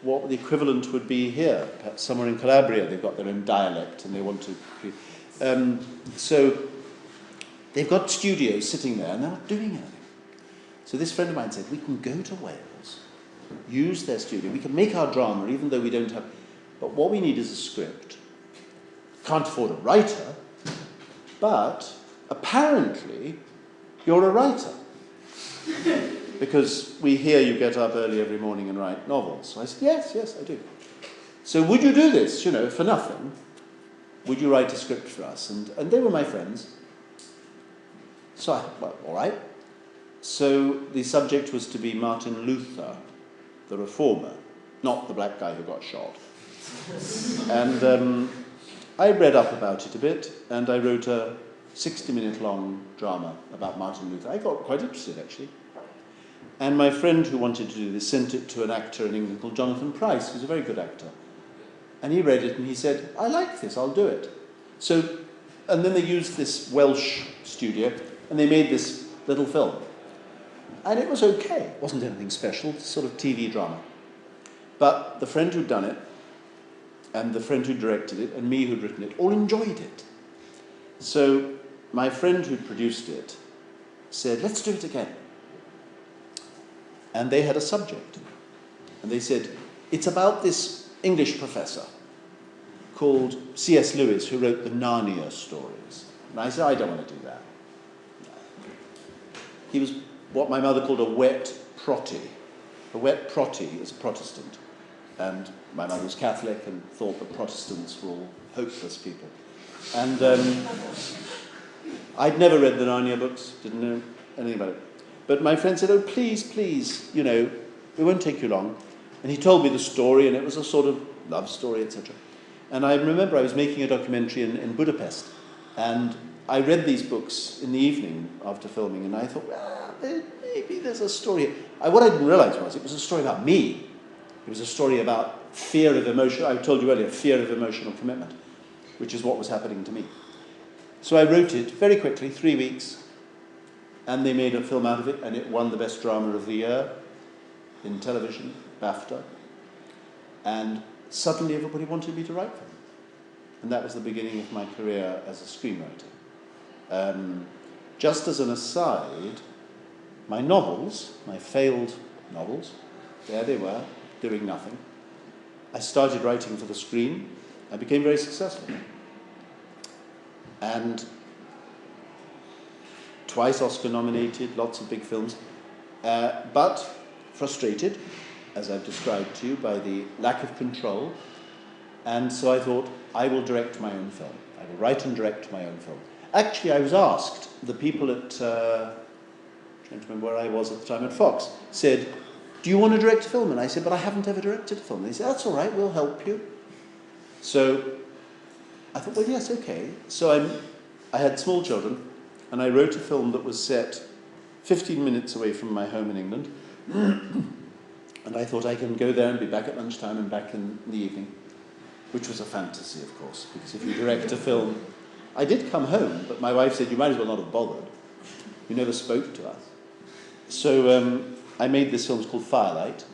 what the equivalent would be here. Perhaps somewhere in Calabria they've got their own dialect and they want to. So they've got studios sitting there and they're not doing anything. So this friend of mine said, we can go to Wales, use their studio, we can make our drama even though we don't have. But what we need is a script. Can't afford a writer. But apparently, you're a writer. Because we hear you get up early every morning and write novels. So I said, yes, I do. So would you do this, for nothing? Would you write a script for us? And they were my friends. So all right. So the subject was to be Martin Luther, the reformer, not the black guy who got shot. And I read up about it a bit, and I wrote a 60-minute long drama about Martin Luther. I got quite interested, actually. And my friend who wanted to do this sent it to an actor in England called Jonathan Pryce, who's a very good actor. And he read it and he said, I like this, I'll do it. So, and then they used this Welsh studio, and they made this little film. And it was okay. It wasn't anything special, sort of TV drama. But the friend who'd done it, and the friend who directed it, and me who'd written it, all enjoyed it. So my friend who'd produced it said, let's do it again. And they had a subject. And they said, it's about this English professor called C.S. Lewis, who wrote the Narnia stories. And I said, I don't want to do that. He was what my mother called a wet protty. A wet protty is a Protestant. And my mother was Catholic and thought that Protestants were all hopeless people. And I'd never read the Narnia books, didn't know anything about it. But my friend said, oh, please, it won't take you long. And he told me the story, and it was a sort of love story, etc. And I remember I was making a documentary in Budapest, and I read these books in the evening after filming, and I thought, well, maybe there's a story here. What I didn't realize was it was a story about me. It was a story about fear of emotion. I told you earlier, fear of emotional commitment, which is what was happening to me. So I wrote it very quickly, 3 weeks, and they made a film out of it, and it won the Best Drama of the Year in television, BAFTA. And suddenly everybody wanted me to write for them. And that was the beginning of my career as a screenwriter. Just as an aside, my novels, my failed novels, there they were, doing nothing. I started writing for the screen. I became very successful. And twice Oscar nominated, lots of big films, but frustrated, as I've described to you, by the lack of control. And so I thought, I will direct my own film. I will write and direct my own film. Actually, I was asked, the people at, I'm trying to remember where I was at the time, at Fox, said, do you want to direct a film? And I said, but I haven't ever directed a film. And they said, that's all right, we'll help you. So I thought, well, yes, okay. So I had small children, and I wrote a film that was set 15 minutes away from my home in England. And I thought I can go there and be back at lunchtime and back in the evening, which was a fantasy, of course, because if you direct a film... I did come home, but my wife said, you might as well not have bothered. You never spoke to us. So I made this film, it's called Firelight,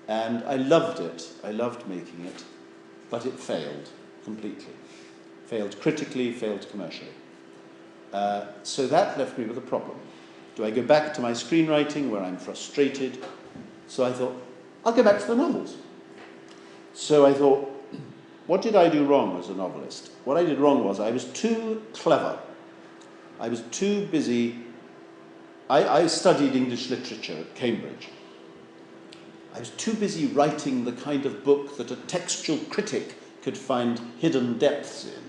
and I loved it. I loved making it, but it failed completely. Failed critically, failed commercially. So that left me with a problem. Do I go back to my screenwriting where I'm frustrated? So I thought, I'll go back to the novels. So I thought, what did I do wrong as a novelist? What I did wrong was I was too clever. I was too busy. I studied English literature at Cambridge. I was too busy writing the kind of book that a textual critic could find hidden depths in.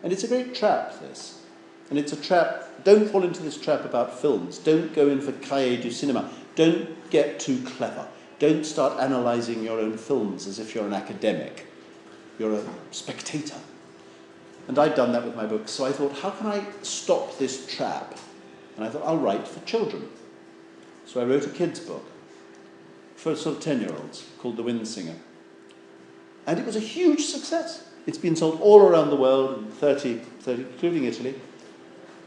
And it's a great trap, this. And it's a trap. Don't fall into this trap about films. Don't go in for cahiers du cinema. Don't get too clever. Don't start analysing your own films as if you're an academic. You're a spectator. And I'd done that with my books. So I thought, how can I stop this trap? And I thought, I'll write for children. So I wrote a kid's book for sort of 10-year-olds called The Wind Singer. And it was a huge success. It's been sold all around the world, in 30, including Italy.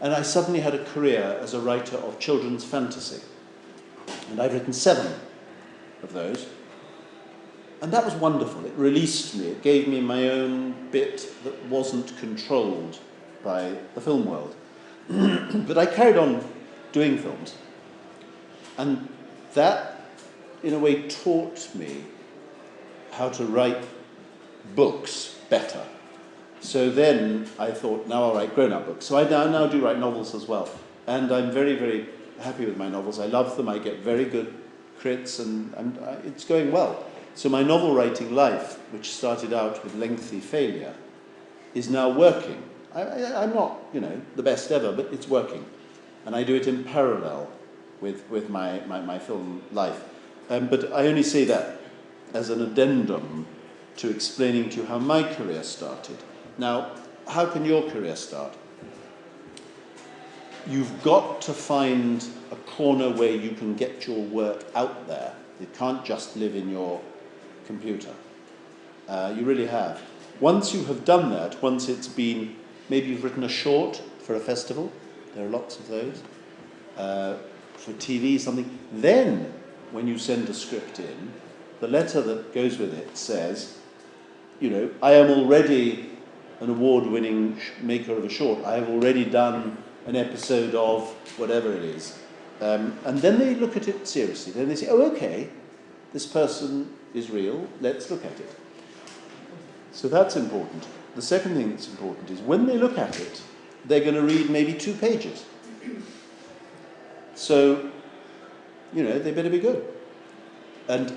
And I suddenly had a career as a writer of children's fantasy. And I've written 7 of those. And that was wonderful. It released me. It gave me my own bit that wasn't controlled by the film world. But I carried on doing films. And that, in a way, taught me how to write books better. So then I thought, now I'll write grown-up books. So I now do write novels as well. And I'm very, very happy with my novels. I love them. I get very good crits, and it's going well. So my novel writing life, which started out with lengthy failure, is now working. I'm not, the best ever, but it's working. And I do it in parallel with my film life. But I only say that as an addendum to explaining to you how my career started. Now, how can your career start? You've got to find a corner where you can get your work out there. It can't just live in your computer. You really have. Once you have done that, once it's been, maybe you've written a short for a festival, there are lots of those, for TV, something, then when you send a script in, the letter that goes with it says, I am already an award-winning maker of a short. I have already done an episode of whatever it is. And then they look at it seriously. Then they say, oh, okay, this person is real, let's look at it. So that's important. The second thing that's important is when they look at it, they're going to read maybe 2 pages. So, they better be good. And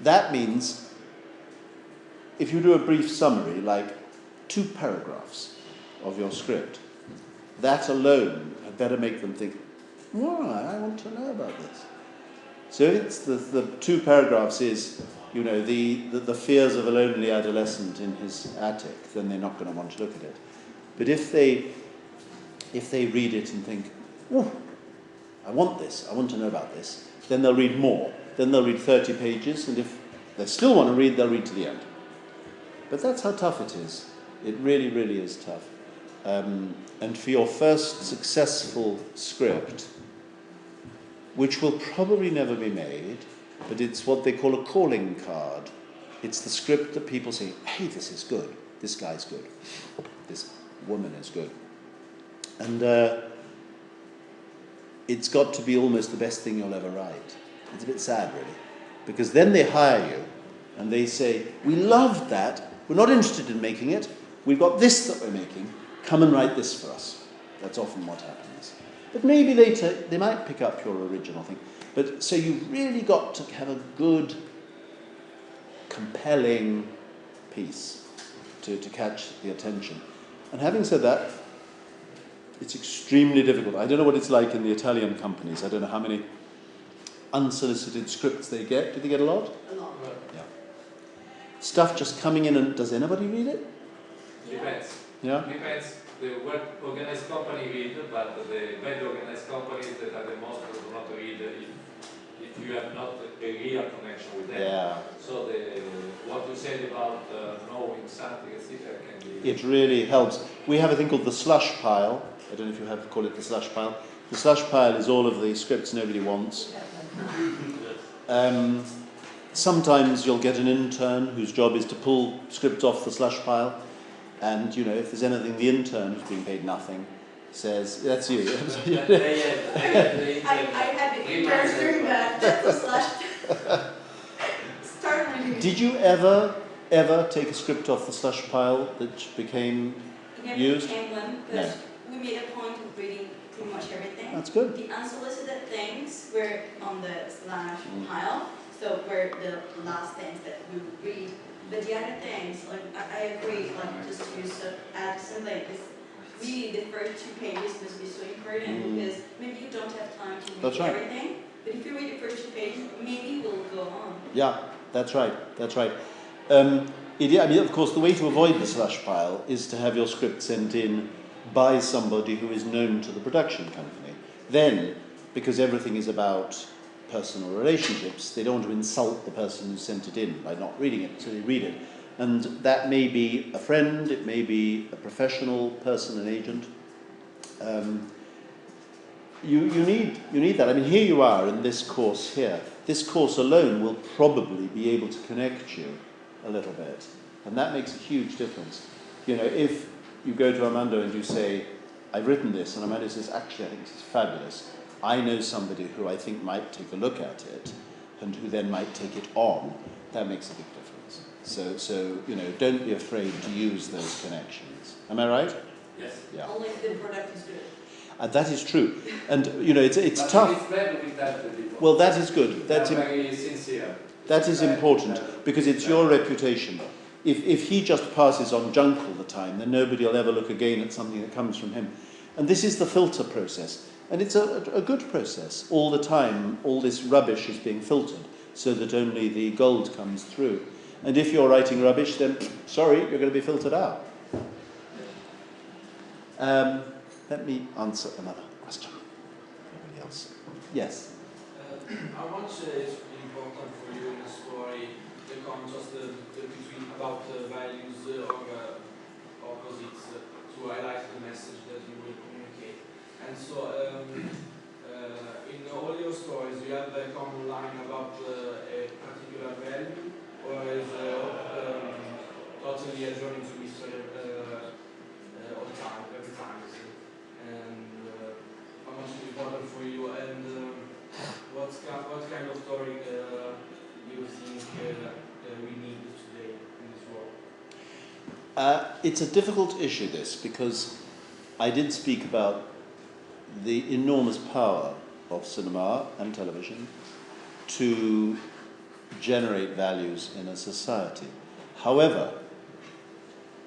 that means if you do a brief summary, like 2 paragraphs of your script, that alone had better make them think, I want to know about this. So if it's the 2 paragraphs is, the fears of a lonely adolescent in his attic, then they're not going to want to look at it. But if they read it and think, I want this, I want to know about this, then they'll read more. Then they'll read 30 pages, and if they still want to read, they'll read to the end. But that's how tough it is. It really, really is tough. And for your first successful script, which will probably never be made, but it's what they call a calling card. It's the script that people say, hey, this is good, this guy's good, this woman is good. And it's got to be almost the best thing you'll ever write. It's a bit sad, really, because then they hire you and they say, we loved that, we're not interested in making it, we've got this that we're making, come and write this for us. That's often what happens. But maybe they might pick up your original thing. But so you've really got to have a good, compelling piece to catch the attention. And having said that, it's extremely difficult. I don't know what it's like in the Italian companies. I don't know how many unsolicited scripts they get. Do they get a lot? A lot. Yeah. Stuff just coming in, and does anybody read it? Depends. Yeah? Depends. The well-organized company read, but the bad-organized companies that are the most do not read if you have not a real connection with them. Yeah. So what you said about knowing something, etc., can be... It really helps. We have a thing called the slush pile. I don't know if you have to call it the slush pile. The slush pile is all of the scripts nobody wants. Sometimes you'll get an intern whose job is to pull scripts off the slush pile. And, you know, if there's anything, the intern who's being paid nothing says, that's you. I had the interns doing that. That's a slash. Startling. Did you ever take a script off the slush pile that became It never used? became one, because we made a point of reading pretty much everything. That's good. The unsolicited things were on the slash pile, so were the last things that we would read. But the other things, like I agree, like just to add something, is really the first 2 pages must be so important because maybe you don't have time to read That's right. everything. But if you read the first 2 pages, maybe we'll go on. Yeah, that's right. That's right. I mean, of course, the way to avoid the slush pile is to have your script sent in by somebody who is known to the production company. Then, because everything is about personal relationships, they don't want to insult the person who sent it in by not reading it, so they read it. And that may be a friend, it may be a professional person, an agent. You need that. I mean, here you are in this course here. This course alone will probably be able to connect you a little bit, and that makes a huge difference. You know, if you go to Armando and you say, I've written this, and Armando says, actually, I think this is fabulous. I know somebody who I think might take a look at it, and who then might take it on. That makes a big difference. So you know, don't be afraid to use those connections. Am I right? Yes. Yeah. Only if the product is good. And that is true. And you know, it's But tough. it's better with that people. Well, that is good. They're very sincere. That is important because it's your reputation. If he just passes on junk all the time, then nobody will ever look again at something that comes from him. And this is the filter process. And it's a good process. All the time, all this rubbish is being filtered so that only the gold comes through. And if you're writing rubbish, then, sorry, you're going to be filtered out. Let me answer another question. Anybody else? Yes? How much is important for you in a story the contrast between about values or opposites to highlight the message that you will communicate? And so, in all your stories, you have a common line about a particular value, or is totally a journey to mystery all the time, every time? And how much is important for you? And what kind of story do you think we need today in this world? It's a difficult issue, this, because I did speak about the enormous power of cinema and television to generate values in a society. However,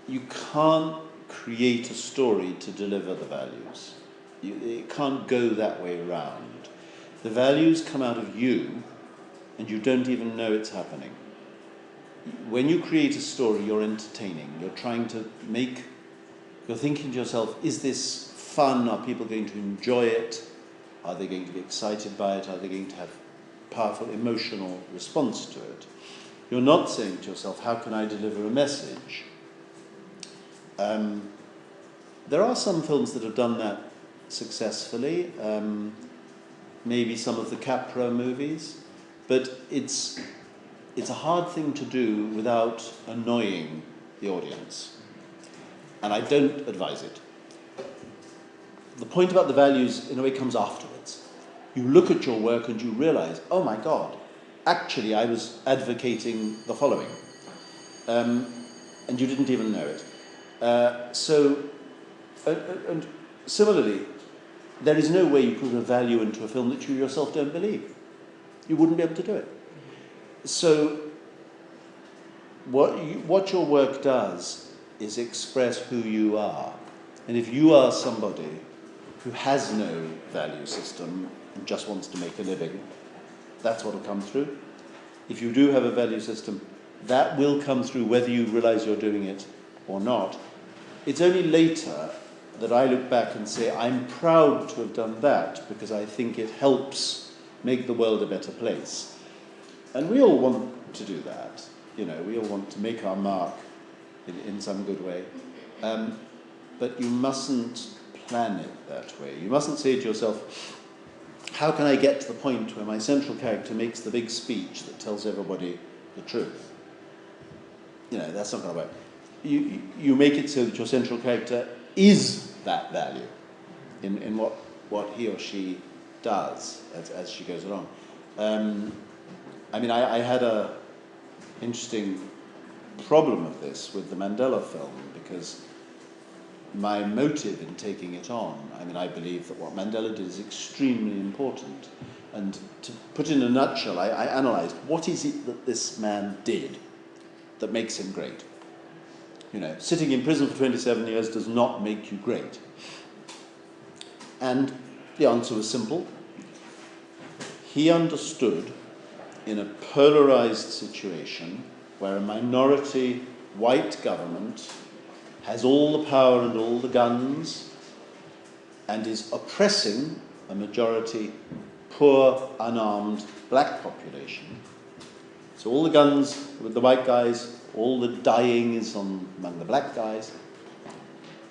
you can't create a story to deliver the values. It can't go that way around. The values come out of you, and you don't even know it's happening. When you create a story, you're entertaining. You're trying to you're thinking to yourself, is this fun? Are people going to enjoy it? Are they going to be excited by it? Are they going to have powerful emotional response to it? You're not saying to yourself, how can I deliver a message? There are some films that have done that successfully, maybe some of the Capra movies, but it's a hard thing to do without annoying the audience. And I don't advise it. The point about the values, in a way, comes afterwards. You look at your work and you realize, oh my God, actually I was advocating the following. And you didn't even know it. And similarly, there is no way you put a value into a film that you yourself don't believe. You wouldn't be able to do it. So what your work does is express who you are. And if you are somebody who has no value system and just wants to make a living, that's what will come through. If you do have a value system, that will come through whether you realize you're doing it or not. It's only later that I look back and say, I'm proud to have done that because I think it helps make the world a better place. And we all want to do that. We all want to make our mark in some good way. But you mustn't plan it that way. You mustn't say to yourself, how can I get to the point where my central character makes the big speech that tells everybody the truth? That's not going to work. You make it so that your central character is that value in what he or she does as she goes along. I had an interesting problem of this with the Mandela film because my motive in taking it on, I believe that what Mandela did is extremely important. And to put in a nutshell, I analysed what is it that this man did that makes him great. Sitting in prison for 27 years does not make you great. And the answer was simple. He understood in a polarised situation where a minority white government has all the power and all the guns and is oppressing a majority poor, unarmed black population. So all the guns with the white guys, all the dying is among the black guys.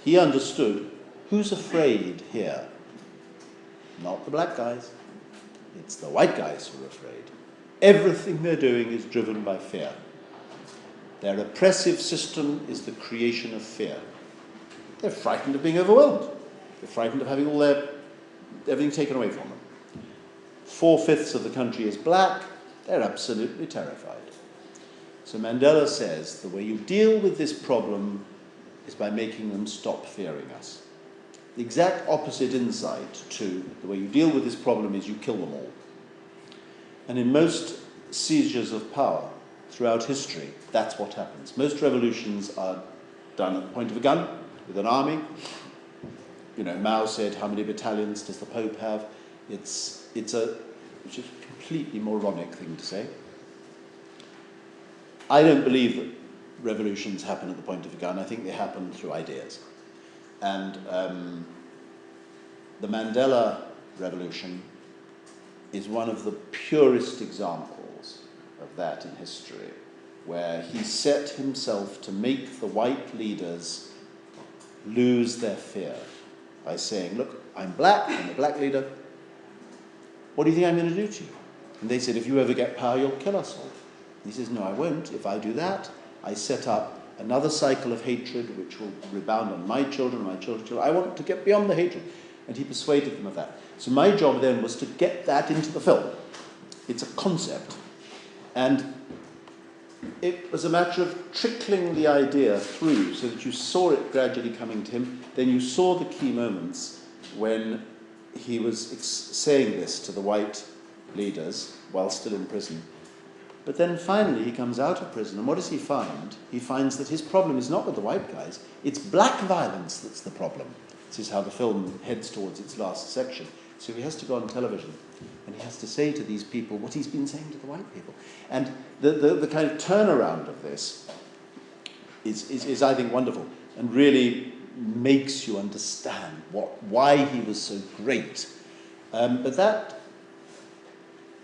He understood who's afraid here. Not the black guys. It's the white guys who are afraid. Everything they're doing is driven by fear. Their oppressive system is the creation of fear. They're frightened of being overwhelmed. They're frightened of having everything taken away from them. 4/5 of the country is black. They're absolutely terrified. So Mandela says the way you deal with this problem is by making them stop fearing us. The exact opposite insight to the way you deal with this problem is you kill them all. And in most seizures of power throughout history, that's what happens. Most revolutions are done at the point of a gun, with an army. Mao said, how many battalions does the Pope have? It's a completely moronic thing to say. I don't believe that revolutions happen at the point of a gun. I think they happen through ideas. And the Mandela Revolution is one of the purest examples of that in history, where he set himself to make the white leaders lose their fear by saying, look, I'm black, I'm a black leader. What do you think I'm going to do to you? And they said, if you ever get power, you'll kill us all. He says, no, I won't. If I do that, I set up another cycle of hatred which will rebound on my children, my children's children. I want to get beyond the hatred. And he persuaded them of that. So my job then was to get that into the film. It's a concept. And it was a matter of trickling the idea through so that you saw it gradually coming to him. Then you saw the key moments when he was saying this to the white leaders while still in prison. But then finally he comes out of prison, and what does he find? He finds that his problem is not with the white guys, it's black violence that's the problem. This is how the film heads towards its last section. So he has to go on television, and he has to say to these people what he's been saying to the white people. And the kind of turnaround of this is I think, wonderful, and really makes you understand why he was so great. But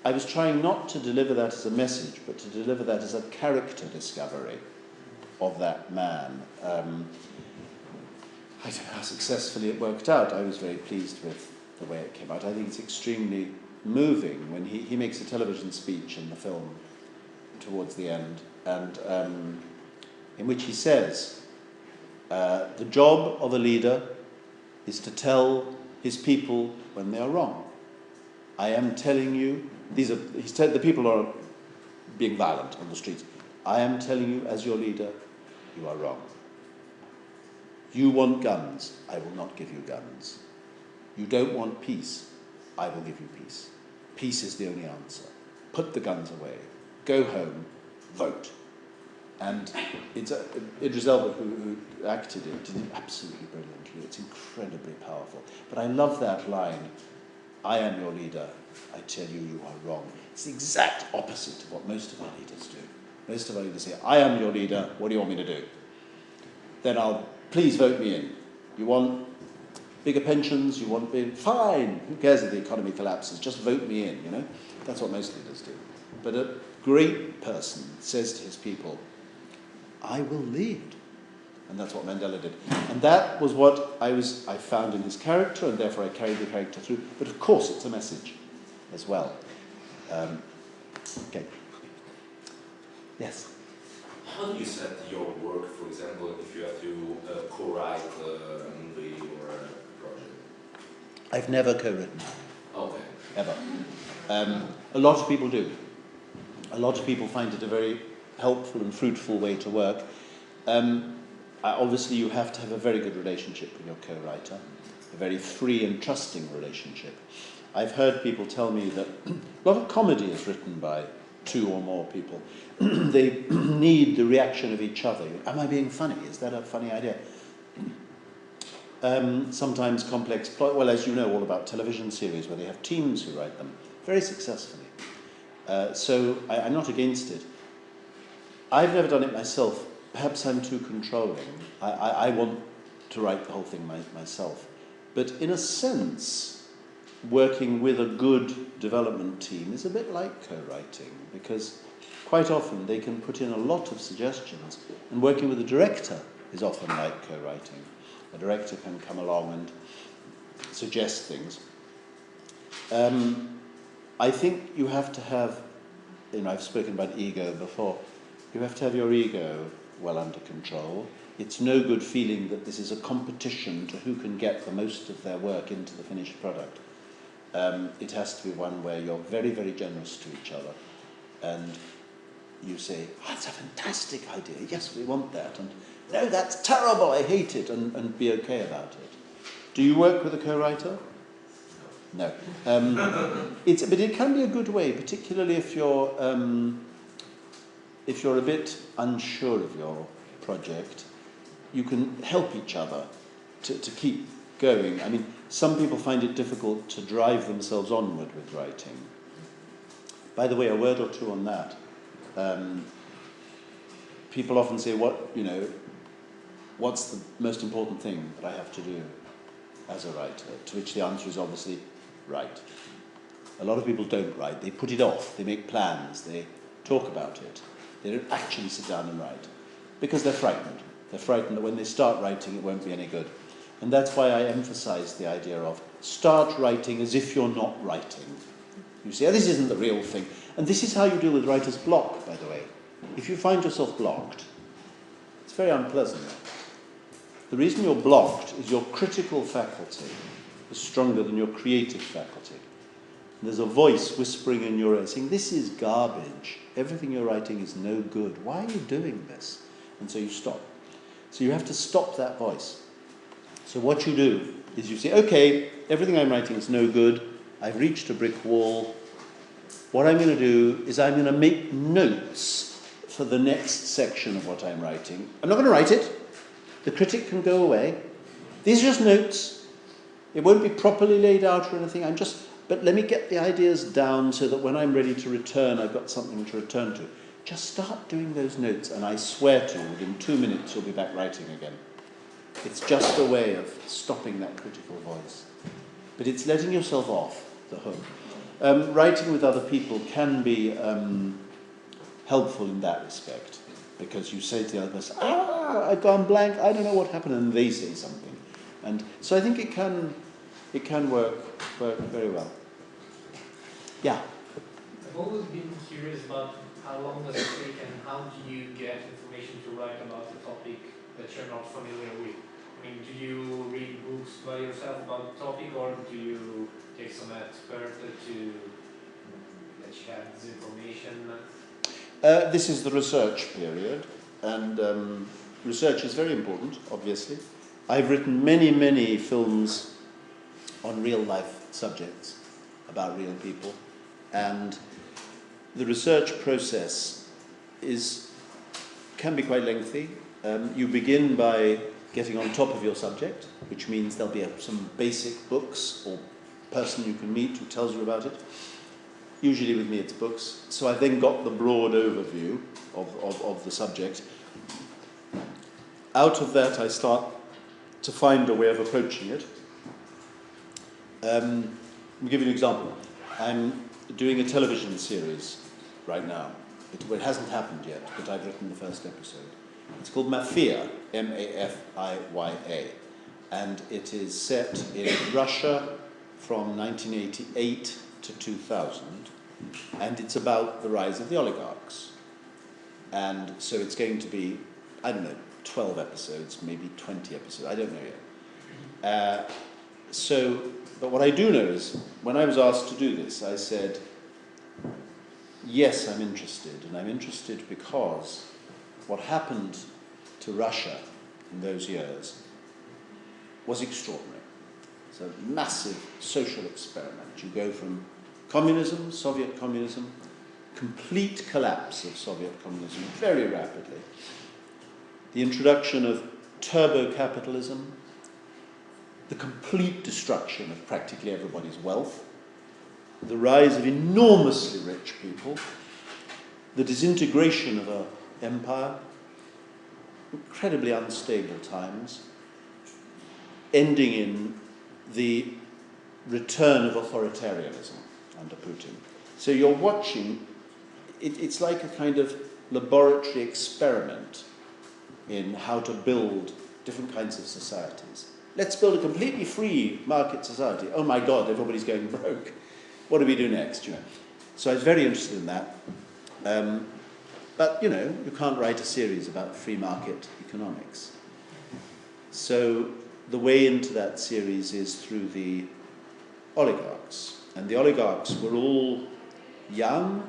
I was trying not to deliver that as a message, but to deliver that as a character discovery of that man. I don't know how successfully it worked out. I was very pleased with the way it came out. I think it's extremely moving when he makes a television speech in the film towards the end, and in which he says, the job of a leader is to tell his people when they are wrong. I am telling you, the people are being violent on the streets. I am telling you as your leader, you are wrong. You want guns, I will not give you guns. You don't want peace, I will give you peace. Peace is the only answer. Put the guns away, go home, vote. And Idris Elba, who acted it, did it absolutely brilliantly. It's incredibly powerful. But I love that line, I am your leader, I tell you, you are wrong. It's the exact opposite of what most of our leaders do. Most of our leaders say, I am your leader, what do you want me to do? Then please vote me in. You want bigger pensions, you want fine, who cares if the economy collapses, just vote me in, you know? That's what most leaders do. But a great person says to his people, I will lead. And that's what Mandela did. And that was what I found in his character, and therefore I carried the character through. But of course it's a message as well. Okay. Yes? How do you set your work, for example, if you have to co-write a movie or a project? I've never co-written. Okay. Ever. A lot of people do. A lot of people find it a very helpful and fruitful way to work. Obviously, you have to have a very good relationship with your co-writer, a very free and trusting relationship. I've heard people tell me that a lot of comedy is written by two or more people. They need the reaction of each other. Am I being funny? Is that a funny idea? Sometimes complex plot, well, as you know all about television series where they have teams who write them, very successfully. So I'm not against it. I've never done it myself. Perhaps I'm too controlling. I want to write the whole thing myself. But in a sense, working with a good development team is a bit like co-writing, because quite often they can put in a lot of suggestions, and working with a director is often like co-writing. A director can come along and suggest things. I think you have to have, I've spoken about ego before, you have to have your ego well under control. It's no good feeling that this is a competition to who can get the most of their work into the finished product. It has to be one where you're very, very generous to each other, and you say, that's a fantastic idea, yes, we want that, and no, that's terrible, I hate it, and be okay about it. Do you work with a co-writer? No. But it can be a good way, particularly if you're a bit unsure of your project. You can help each other to keep going. I mean, some people find it difficult to drive themselves onward with writing. By the way, a word or two on that. People often say, what's the most important thing that I have to do as a writer? To which the answer is obviously, write. A lot of people don't write. They put it off. They make plans. They talk about it. They don't actually sit down and write because they're frightened. They're frightened that when they start writing, it won't be any good. And that's why I emphasize the idea of start writing as if you're not writing. You say, this isn't the real thing. And this is how you deal with writer's block, by the way. If you find yourself blocked, it's very unpleasant. The reason you're blocked is your critical faculty is stronger than your creative faculty. And there's a voice whispering in your ear saying, this is garbage. Everything you're writing is no good. Why are you doing this? And so you stop. So you have to stop that voice. So what you do is you say, okay, everything I'm writing is no good. I've reached a brick wall. What I'm going to do is I'm going to make notes for the next section of what I'm writing. I'm not going to write it. The critic can go away. These are just notes. It won't be properly laid out or anything. But let me get the ideas down so that when I'm ready to return, I've got something to return to. Just start doing those notes, and I swear to you, within 2 minutes, you'll be back writing again. It's just a way of stopping that critical voice. But it's letting yourself off the hook. Writing with other people can be helpful in that respect, because you say to the other person, I've gone blank, I don't know what happened, and they say something. And so I think it can work very well. Yeah? I've always been curious about how long does it take and how do you get information to write about a topic that you're not familiar with? I mean, do you read books by yourself about the topic, or do you take some expert to let you have this information? This is the research period, and research is very important, obviously. I've written many films on real life subjects, about real people, and the research process can be quite lengthy. You begin by getting on top of your subject, which means there'll be some basic books or person you can meet who tells you about it. Usually with me it's books. So I then got the broad overview of the subject. Out of that I start to find a way of approaching it. Let me give you an example. I'm doing a television series right now. It hasn't happened yet, but I've written the first episode. It's called Mafia, M-A-F-I-Y-A, and it is set in Russia from 1988 to 2000, and it's about the rise of the oligarchs. And so it's going to be, 12 episodes, maybe 20 episodes, I don't know yet. But what I do know is, when I was asked to do this, I said, yes, I'm interested, and I'm interested because what happened to Russia in those years was extraordinary. It's a massive social experiment. You go from communism, Soviet communism, complete collapse of Soviet communism very rapidly, the introduction of turbo-capitalism, the complete destruction of practically everybody's wealth, the rise of enormously rich people, the disintegration of an empire, incredibly unstable times, ending in the return of authoritarianism under Putin. So you're watching, it's like a kind of laboratory experiment in how to build different kinds of societies. Let's build a completely free market society. Oh my God, everybody's going broke. What do we do next? So I was very interested in that. But, you can't write a series about free market economics. So the way into that series is through the oligarchs. And the oligarchs were all young,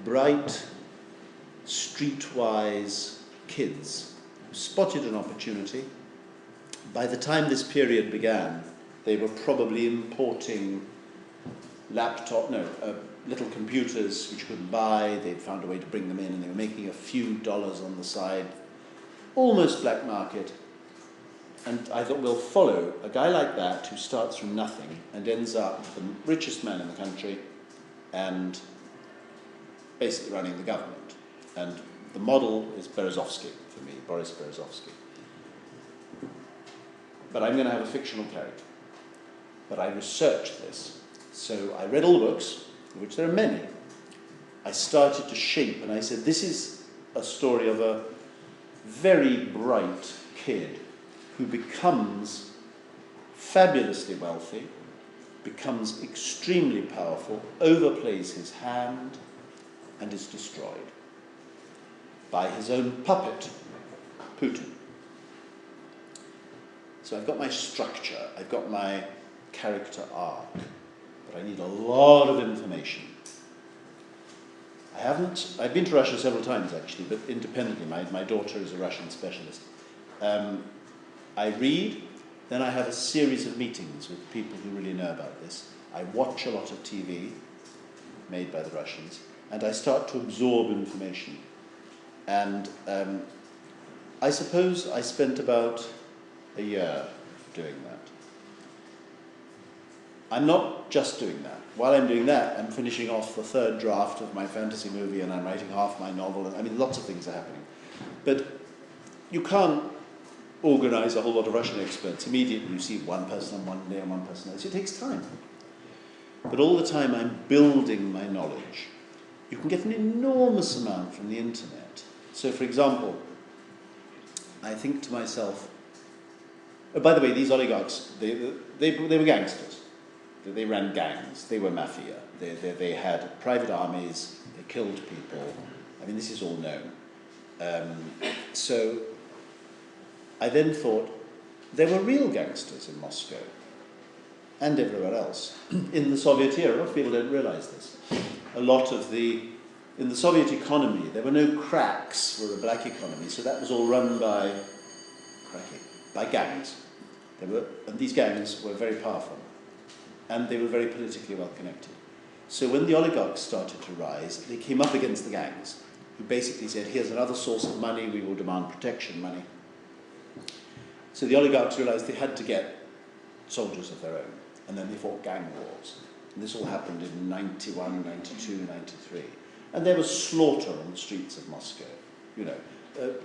bright, streetwise kids who spotted an opportunity. By the time this period began, they were probably importing little computers which you couldn't buy. They'd found a way to bring them in, and they were making a few dollars on the side, almost black market. And I thought, we'll follow a guy like that who starts from nothing and ends up the richest man in the country and basically running the government. And the model is Berezovsky for me, Boris Berezovsky. But I'm going to have a fictional character. But I researched this. So I read all the books, of which there are many. I started to shape, and I said, this is a story of a very bright kid who becomes fabulously wealthy, becomes extremely powerful, overplays his hand, and is destroyed by his own puppet, Putin. So I've got my structure, I've got my character arc, but I need a lot of information. I've been to Russia several times actually, but independently. My daughter is a Russian specialist. I read, then I have a series of meetings with people who really know about this. I watch a lot of TV made by the Russians, and I start to absorb information. And I suppose I spent about a year doing that. I'm not just doing that. While I'm doing that, I'm finishing off the third draft of my fantasy movie, and I'm writing half my novel. Lots of things are happening. But you can't organize a whole lot of Russian experts. Immediately you see one person on one day and one person else. It takes time. but all the time I'm building my knowledge. You can get an enormous amount from the internet. So, for example, I think to myself, oh, by the way, these oligarchs, they were gangsters. They ran gangs. They were mafia. They had private armies. They killed people. I mean, this is all known. So I then thought, there were real gangsters in Moscow and everywhere else. In the Soviet era, people don't realize this. In the Soviet economy, there were no cracks for a black economy, so that was all run by gangs. And these gangs were very powerful, and they were very politically well connected. So when the oligarchs started to rise, they came up against the gangs, who basically said, here's another source of money, we will demand protection money. So the oligarchs realized they had to get soldiers of their own, and then they fought gang wars. And this all happened in 91, 92, 93. And there was slaughter on the streets of Moscow. You know,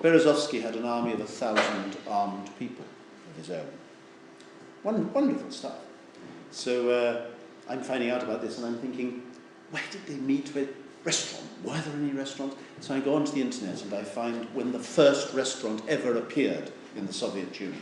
Berezovsky had an army of 1,000 armed people of his own. Wonderful stuff. So I'm finding out about this and I'm thinking, where did they meet with restaurant? Were there any restaurants? So I go onto the internet and I find when the first restaurant ever appeared in the Soviet Union,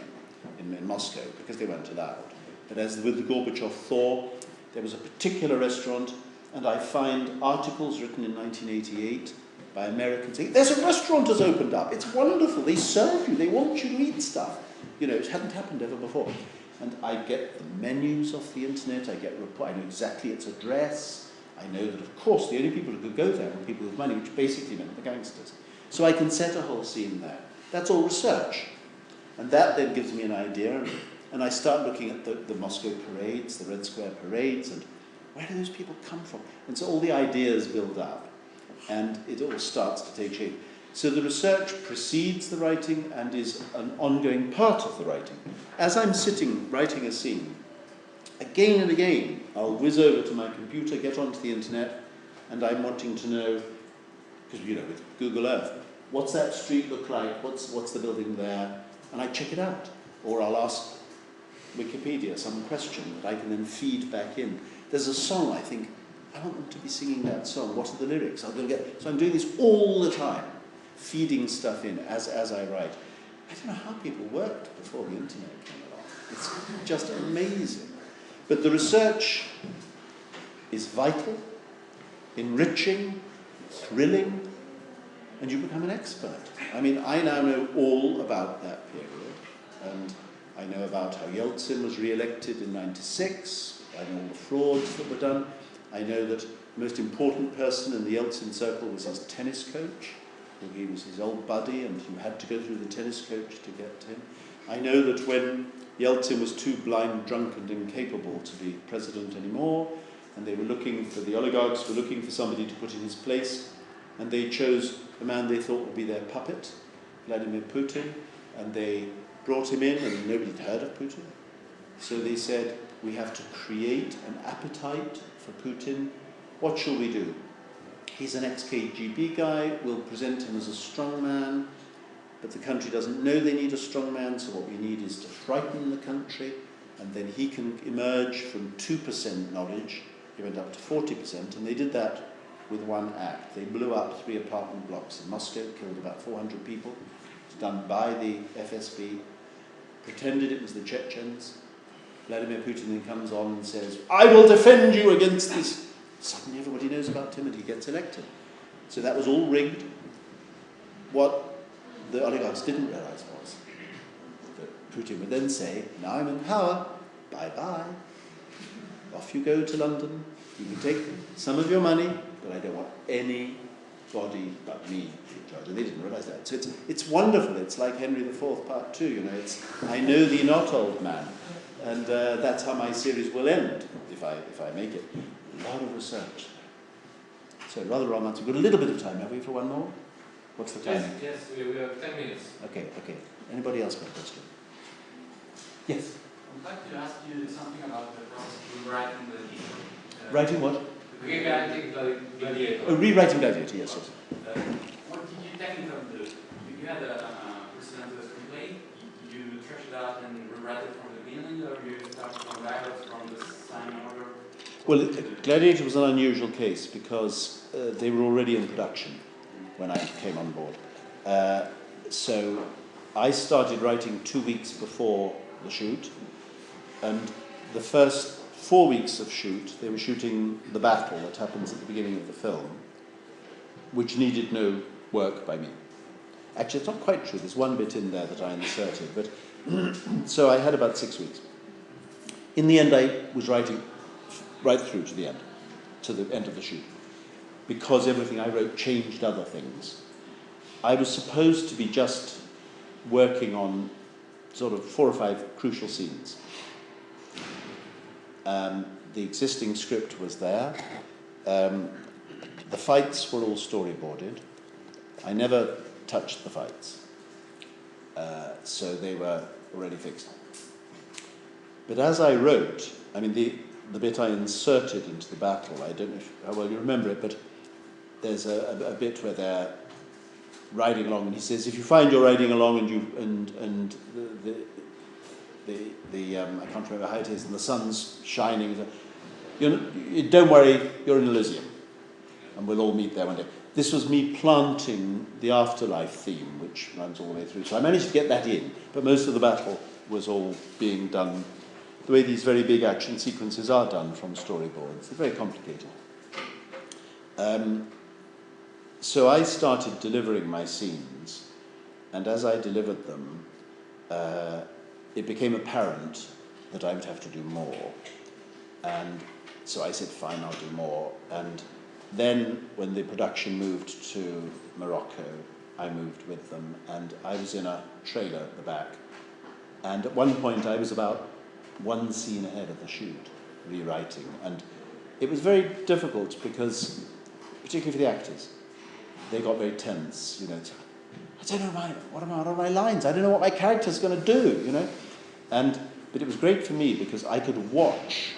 in Moscow, because they weren't allowed. But as with the Gorbachev thaw, there was a particular restaurant, and I find articles written in 1988 by Americans saying, there's a restaurant has opened up, it's wonderful, they serve you, they want you to eat stuff. You know, it hadn't happened ever before. And I get the menus off the internet, I know exactly its address, I know that of course the only people who could go there were people with money, which basically meant the gangsters. So I can set a whole scene there. That's all research. And that then gives me an idea, and I start looking at the Moscow parades, the Red Square parades, and where do those people come from? And so all the ideas build up, and it all starts to take shape. So the research precedes the writing and is an ongoing part of the writing. As I'm sitting writing a scene, again and again, I'll whiz over to my computer, get onto the internet, and I'm wanting to know, because you know, with Google Earth, what's that street look like? What's the building there? And I check it out. Or I'll ask Wikipedia some question that I can then feed back in. There's a song, I think, I want them to be singing that song. What are the lyrics? So I'm doing this all the time, feeding stuff in as I write. I don't know how people worked before the internet came along. It's just amazing. But the research is vital, enriching, thrilling, and you become an expert. I mean, I now know all about that period, and I know about how Yeltsin was re-elected in '96. I know all the frauds that were done. I know that the most important person in the Yeltsin circle was his tennis coach, who he was his old buddy, and you had to go through the tennis coach to get to him. I know that when Yeltsin was too blind, drunk, and incapable to be president anymore, and the oligarchs were looking for somebody to put in his place, and they chose the man they thought would be their puppet, Vladimir Putin, and they brought him in, and nobody had heard of Putin. So they said, we have to create an appetite for Putin. What shall we do? He's an ex-KGB guy, we'll present him as a strong man, but the country doesn't know they need a strong man, so what we need is to frighten the country, and then he can emerge from 2% knowledge, he went up to 40%, and they did that with one act. They blew up 3 apartment blocks in Moscow, killed about 400 people. It was done by the FSB, pretended it was the Chechens. Vladimir Putin then comes on and says, I will defend you against this. Suddenly everybody knows about him and he gets elected. So that was all rigged. What the oligarchs didn't realize was that Putin would then say, now I'm in power, bye-bye. Off you go to London. You can take some of your money, but I don't want anybody but me in charge. And they didn't realize that. So it's wonderful. It's like Henry IV Part 2. You know, it's I know thee not, old man. And that's how my series will end, if I make it. A lot of research. So rather romantic. We've got a little bit of time, have we, for one more? What's the time? Yes, we have 10 minutes. Okay. Anybody else got a question? Yes? I'd like to ask you something about the process of rewriting the history. Writing what? Rewriting Gladiator. Oh, rewriting Gladiator, yes. What did you technically do? You had a precedent of a screenplay, you trash it out and rewrite it from the beginning, or you start from backwards from the signing order? Well, Gladiator was an unusual case because they were already in production when I came on board. So I started writing 2 weeks before the shoot, and the first 4 weeks of shoot, they were shooting the battle that happens at the beginning of the film, which needed no work by me. Actually, it's not quite true. There's one bit in there that I inserted, but so I had about 6 weeks. In the end, I was writing right through to the end of the shoot, because everything I wrote changed other things. I was supposed to be just working on sort of 4 or 5 crucial scenes. The existing script was there. The fights were all storyboarded. I never touched the fights, so they were already fixed. But as I wrote, I mean, the bit I inserted into the battle, I don't know how well you remember it, but there's a bit where they're riding along, and he says, if you find you're riding along and I can't remember how it is, and the sun's shining, don't worry, you're in Elysium, and we'll all meet there one day. This was me planting the afterlife theme, which runs all the way through. So I managed to get that in, but most of the battle was all being done the way these very big action sequences are done from storyboards. They're very complicated. So I started delivering my scenes, and as I delivered them, it became apparent that I would have to do more. And so I said, fine, I'll do more. And then when the production moved to Morocco, I moved with them, and I was in a trailer at the back. And at one point I was about 1 scene ahead of the shoot, rewriting. And it was very difficult because, particularly for the actors, they got very tense, I don't know what are my lines? I don't know what my character's going to do, But it was great for me because I could watch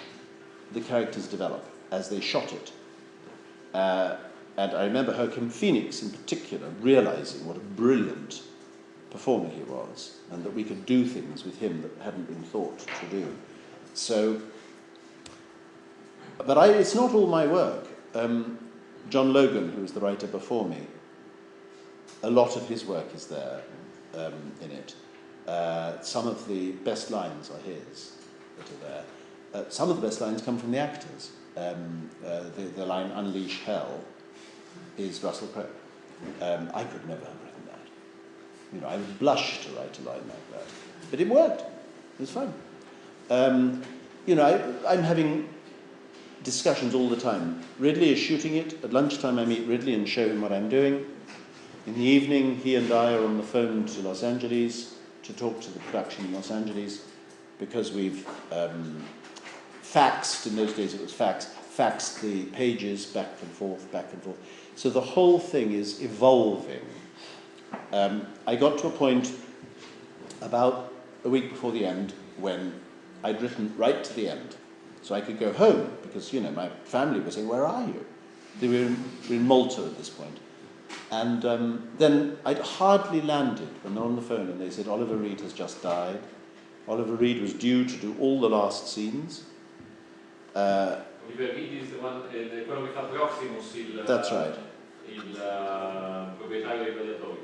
the characters develop as they shot it. And I remember Joaquin Phoenix in particular realizing what a brilliant performer he was, and that we could do things with him that hadn't been thought to do. So, but it's not all my work. John Logan, who was the writer before me, a lot of his work is there in it. Some of the best lines are his that are there. Some of the best lines come from the actors. The line "Unleash Hell" is Russell Crowe. I could never have written that. I would blush to write a line like that. But it worked. It was fun. I'm having discussions all the time. Ridley is shooting it. At lunchtime I meet Ridley and show him what I'm doing. In the evening he and I are on the phone to Los Angeles to talk to the production in Los Angeles, because we've faxed, in those days it was faxed the pages back and forth. So the whole thing is evolving. I got to a point about a week before the end when I'd written right to the end, so I could go home, because, my family was saying, where are you? They were in Malta at this point. And then I'd hardly landed when they're on the phone and they said, Oliver Reed has just died. Oliver Reed was due to do all the last scenes. Oliver Reed is the one, quello che fa Proximus, That's right. Il proprietario dei Gladiatori.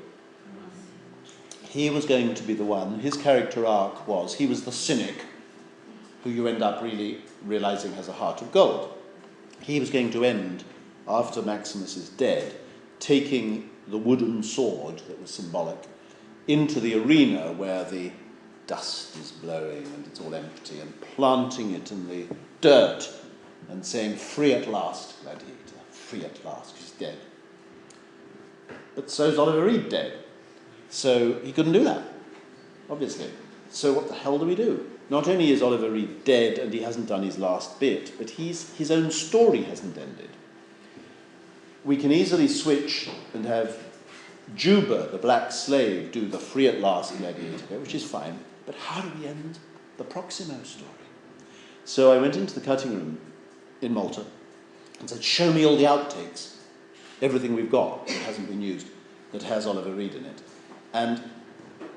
He was going to be the one. His character arc was, he was the cynic who you end up really realizing has a heart of gold. He was going to end, after Maximus is dead, taking the wooden sword that was symbolic into the arena where the dust is blowing and it's all empty, and planting it in the dirt and saying, free at last, gladiator, free at last, because he's dead. But so's Oliver Reed dead. So he couldn't do that, obviously. So what the hell do we do? Not only is Oliver Reed dead and he hasn't done his last bit, but his own story hasn't ended. We can easily switch and have Juba, the black slave, do the free at last gladiator bit, which is fine, but how do we end the Proximo story? So I went into the cutting room in Malta and said, show me all the outtakes, everything we've got that hasn't been used, that has Oliver Reed in it. And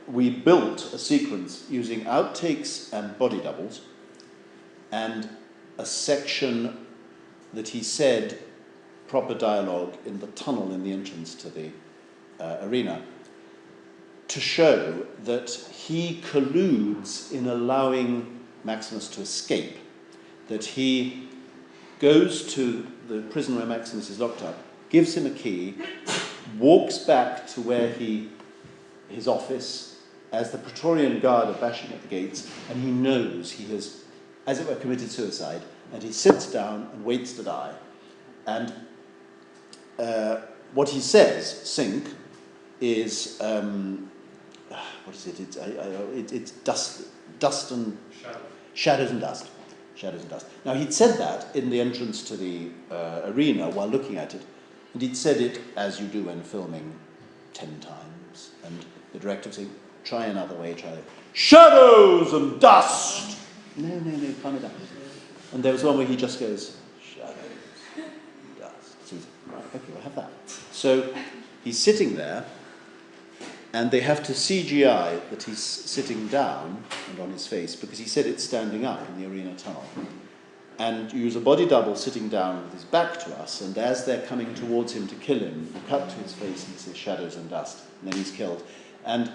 we built a sequence using outtakes and body doubles, and a section that he said proper dialogue in the tunnel in the entrance to the arena to show that he colludes in allowing Maximus to escape, that he goes to the prison where Maximus is locked up, gives him a key, walks back to where his office, as the Praetorian Guard are bashing at the gates, and he knows he has, as it were, committed suicide, and he sits down and waits to die. And what he says, Sync, is, what is it? It's dust and... Shadows and dust. Shadows and dust. Now, he'd said that in the entrance to the arena while looking at it, and he'd said it, as you do when filming, 10 times. And the director would say, try another way, try it. Shadows and dust! No, calm it down. And there was one where he just goes, shadows and dust. So he's, right, okay, we'll have that. So he's sitting there, and they have to CGI that he's sitting down and on his face, because he said it's standing up in the arena tunnel. And use a body double sitting down with his back to us, and as they're coming towards him to kill him, you cut to his face and he says shadows and dust, and then he's killed. And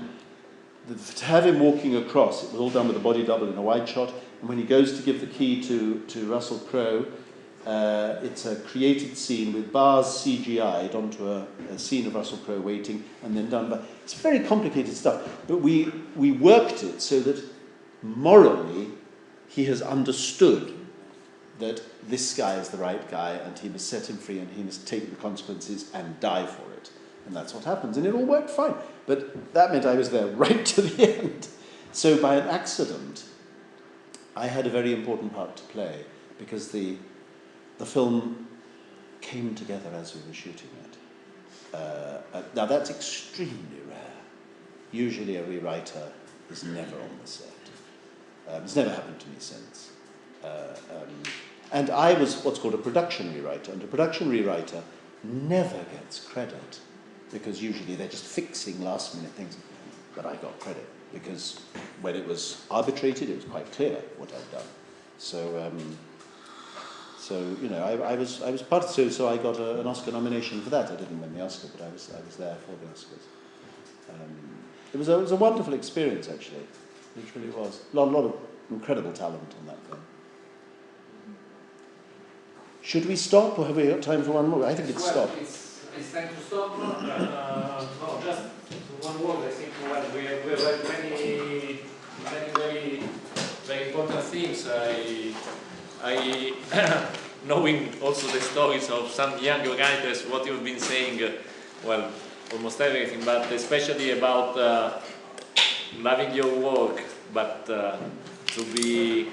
to have him walking across, it was all done with a body double in a wide shot, and when he goes to give the key to Russell Crowe, it's a created scene with bars CGI'd onto a scene of Russell Crowe waiting, and then done by... It's very complicated stuff, but we worked it so that morally he has understood that this guy is the right guy, and he must set him free, and he must take the consequences and die for it. And that's what happens, and it all worked fine. But that meant I was there right to the end. So by an accident, I had a very important part to play, because the film came together as we were shooting it. Now that's extremely rare. Usually a rewriter is never on the set. It's never happened to me since. And I was what's called a production rewriter, and a production rewriter never gets credit, because usually they're just fixing last-minute things. But I got credit, because when it was arbitrated, it was quite clear what I'd done. So you know, I was part of it, so I got an Oscar nomination for that. I didn't win the Oscar, but I was there for the Oscars. It was a wonderful experience, actually. It really was. A lot of incredible talent on that film. Should we stop, or have we got time for one more? I think it's stop. It's time to stop. No, just one word. I think we have many very, very important things. I knowing also the stories of some young writers, what you've been saying, well, almost everything, but especially about loving your work, but to be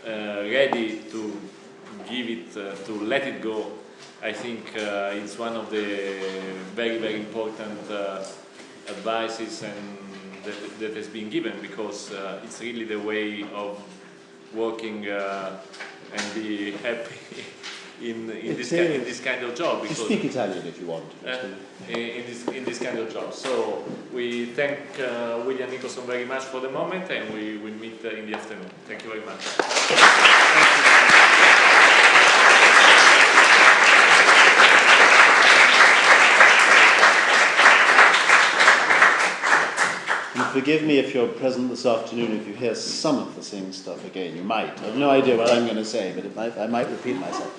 ready to give it, to let it go. I think it's one of the very, very important advices and that has been given, because it's really the way of working and be happy in this kind of job. Because, speak Italian if you want. In this kind of job. So we thank William Nicholson very much for the moment, and we will meet in the afternoon. Thank you very much. And forgive me if you're present this afternoon, if you hear some of the same stuff again. You might. I have no idea what I'm going to say, but I might repeat myself.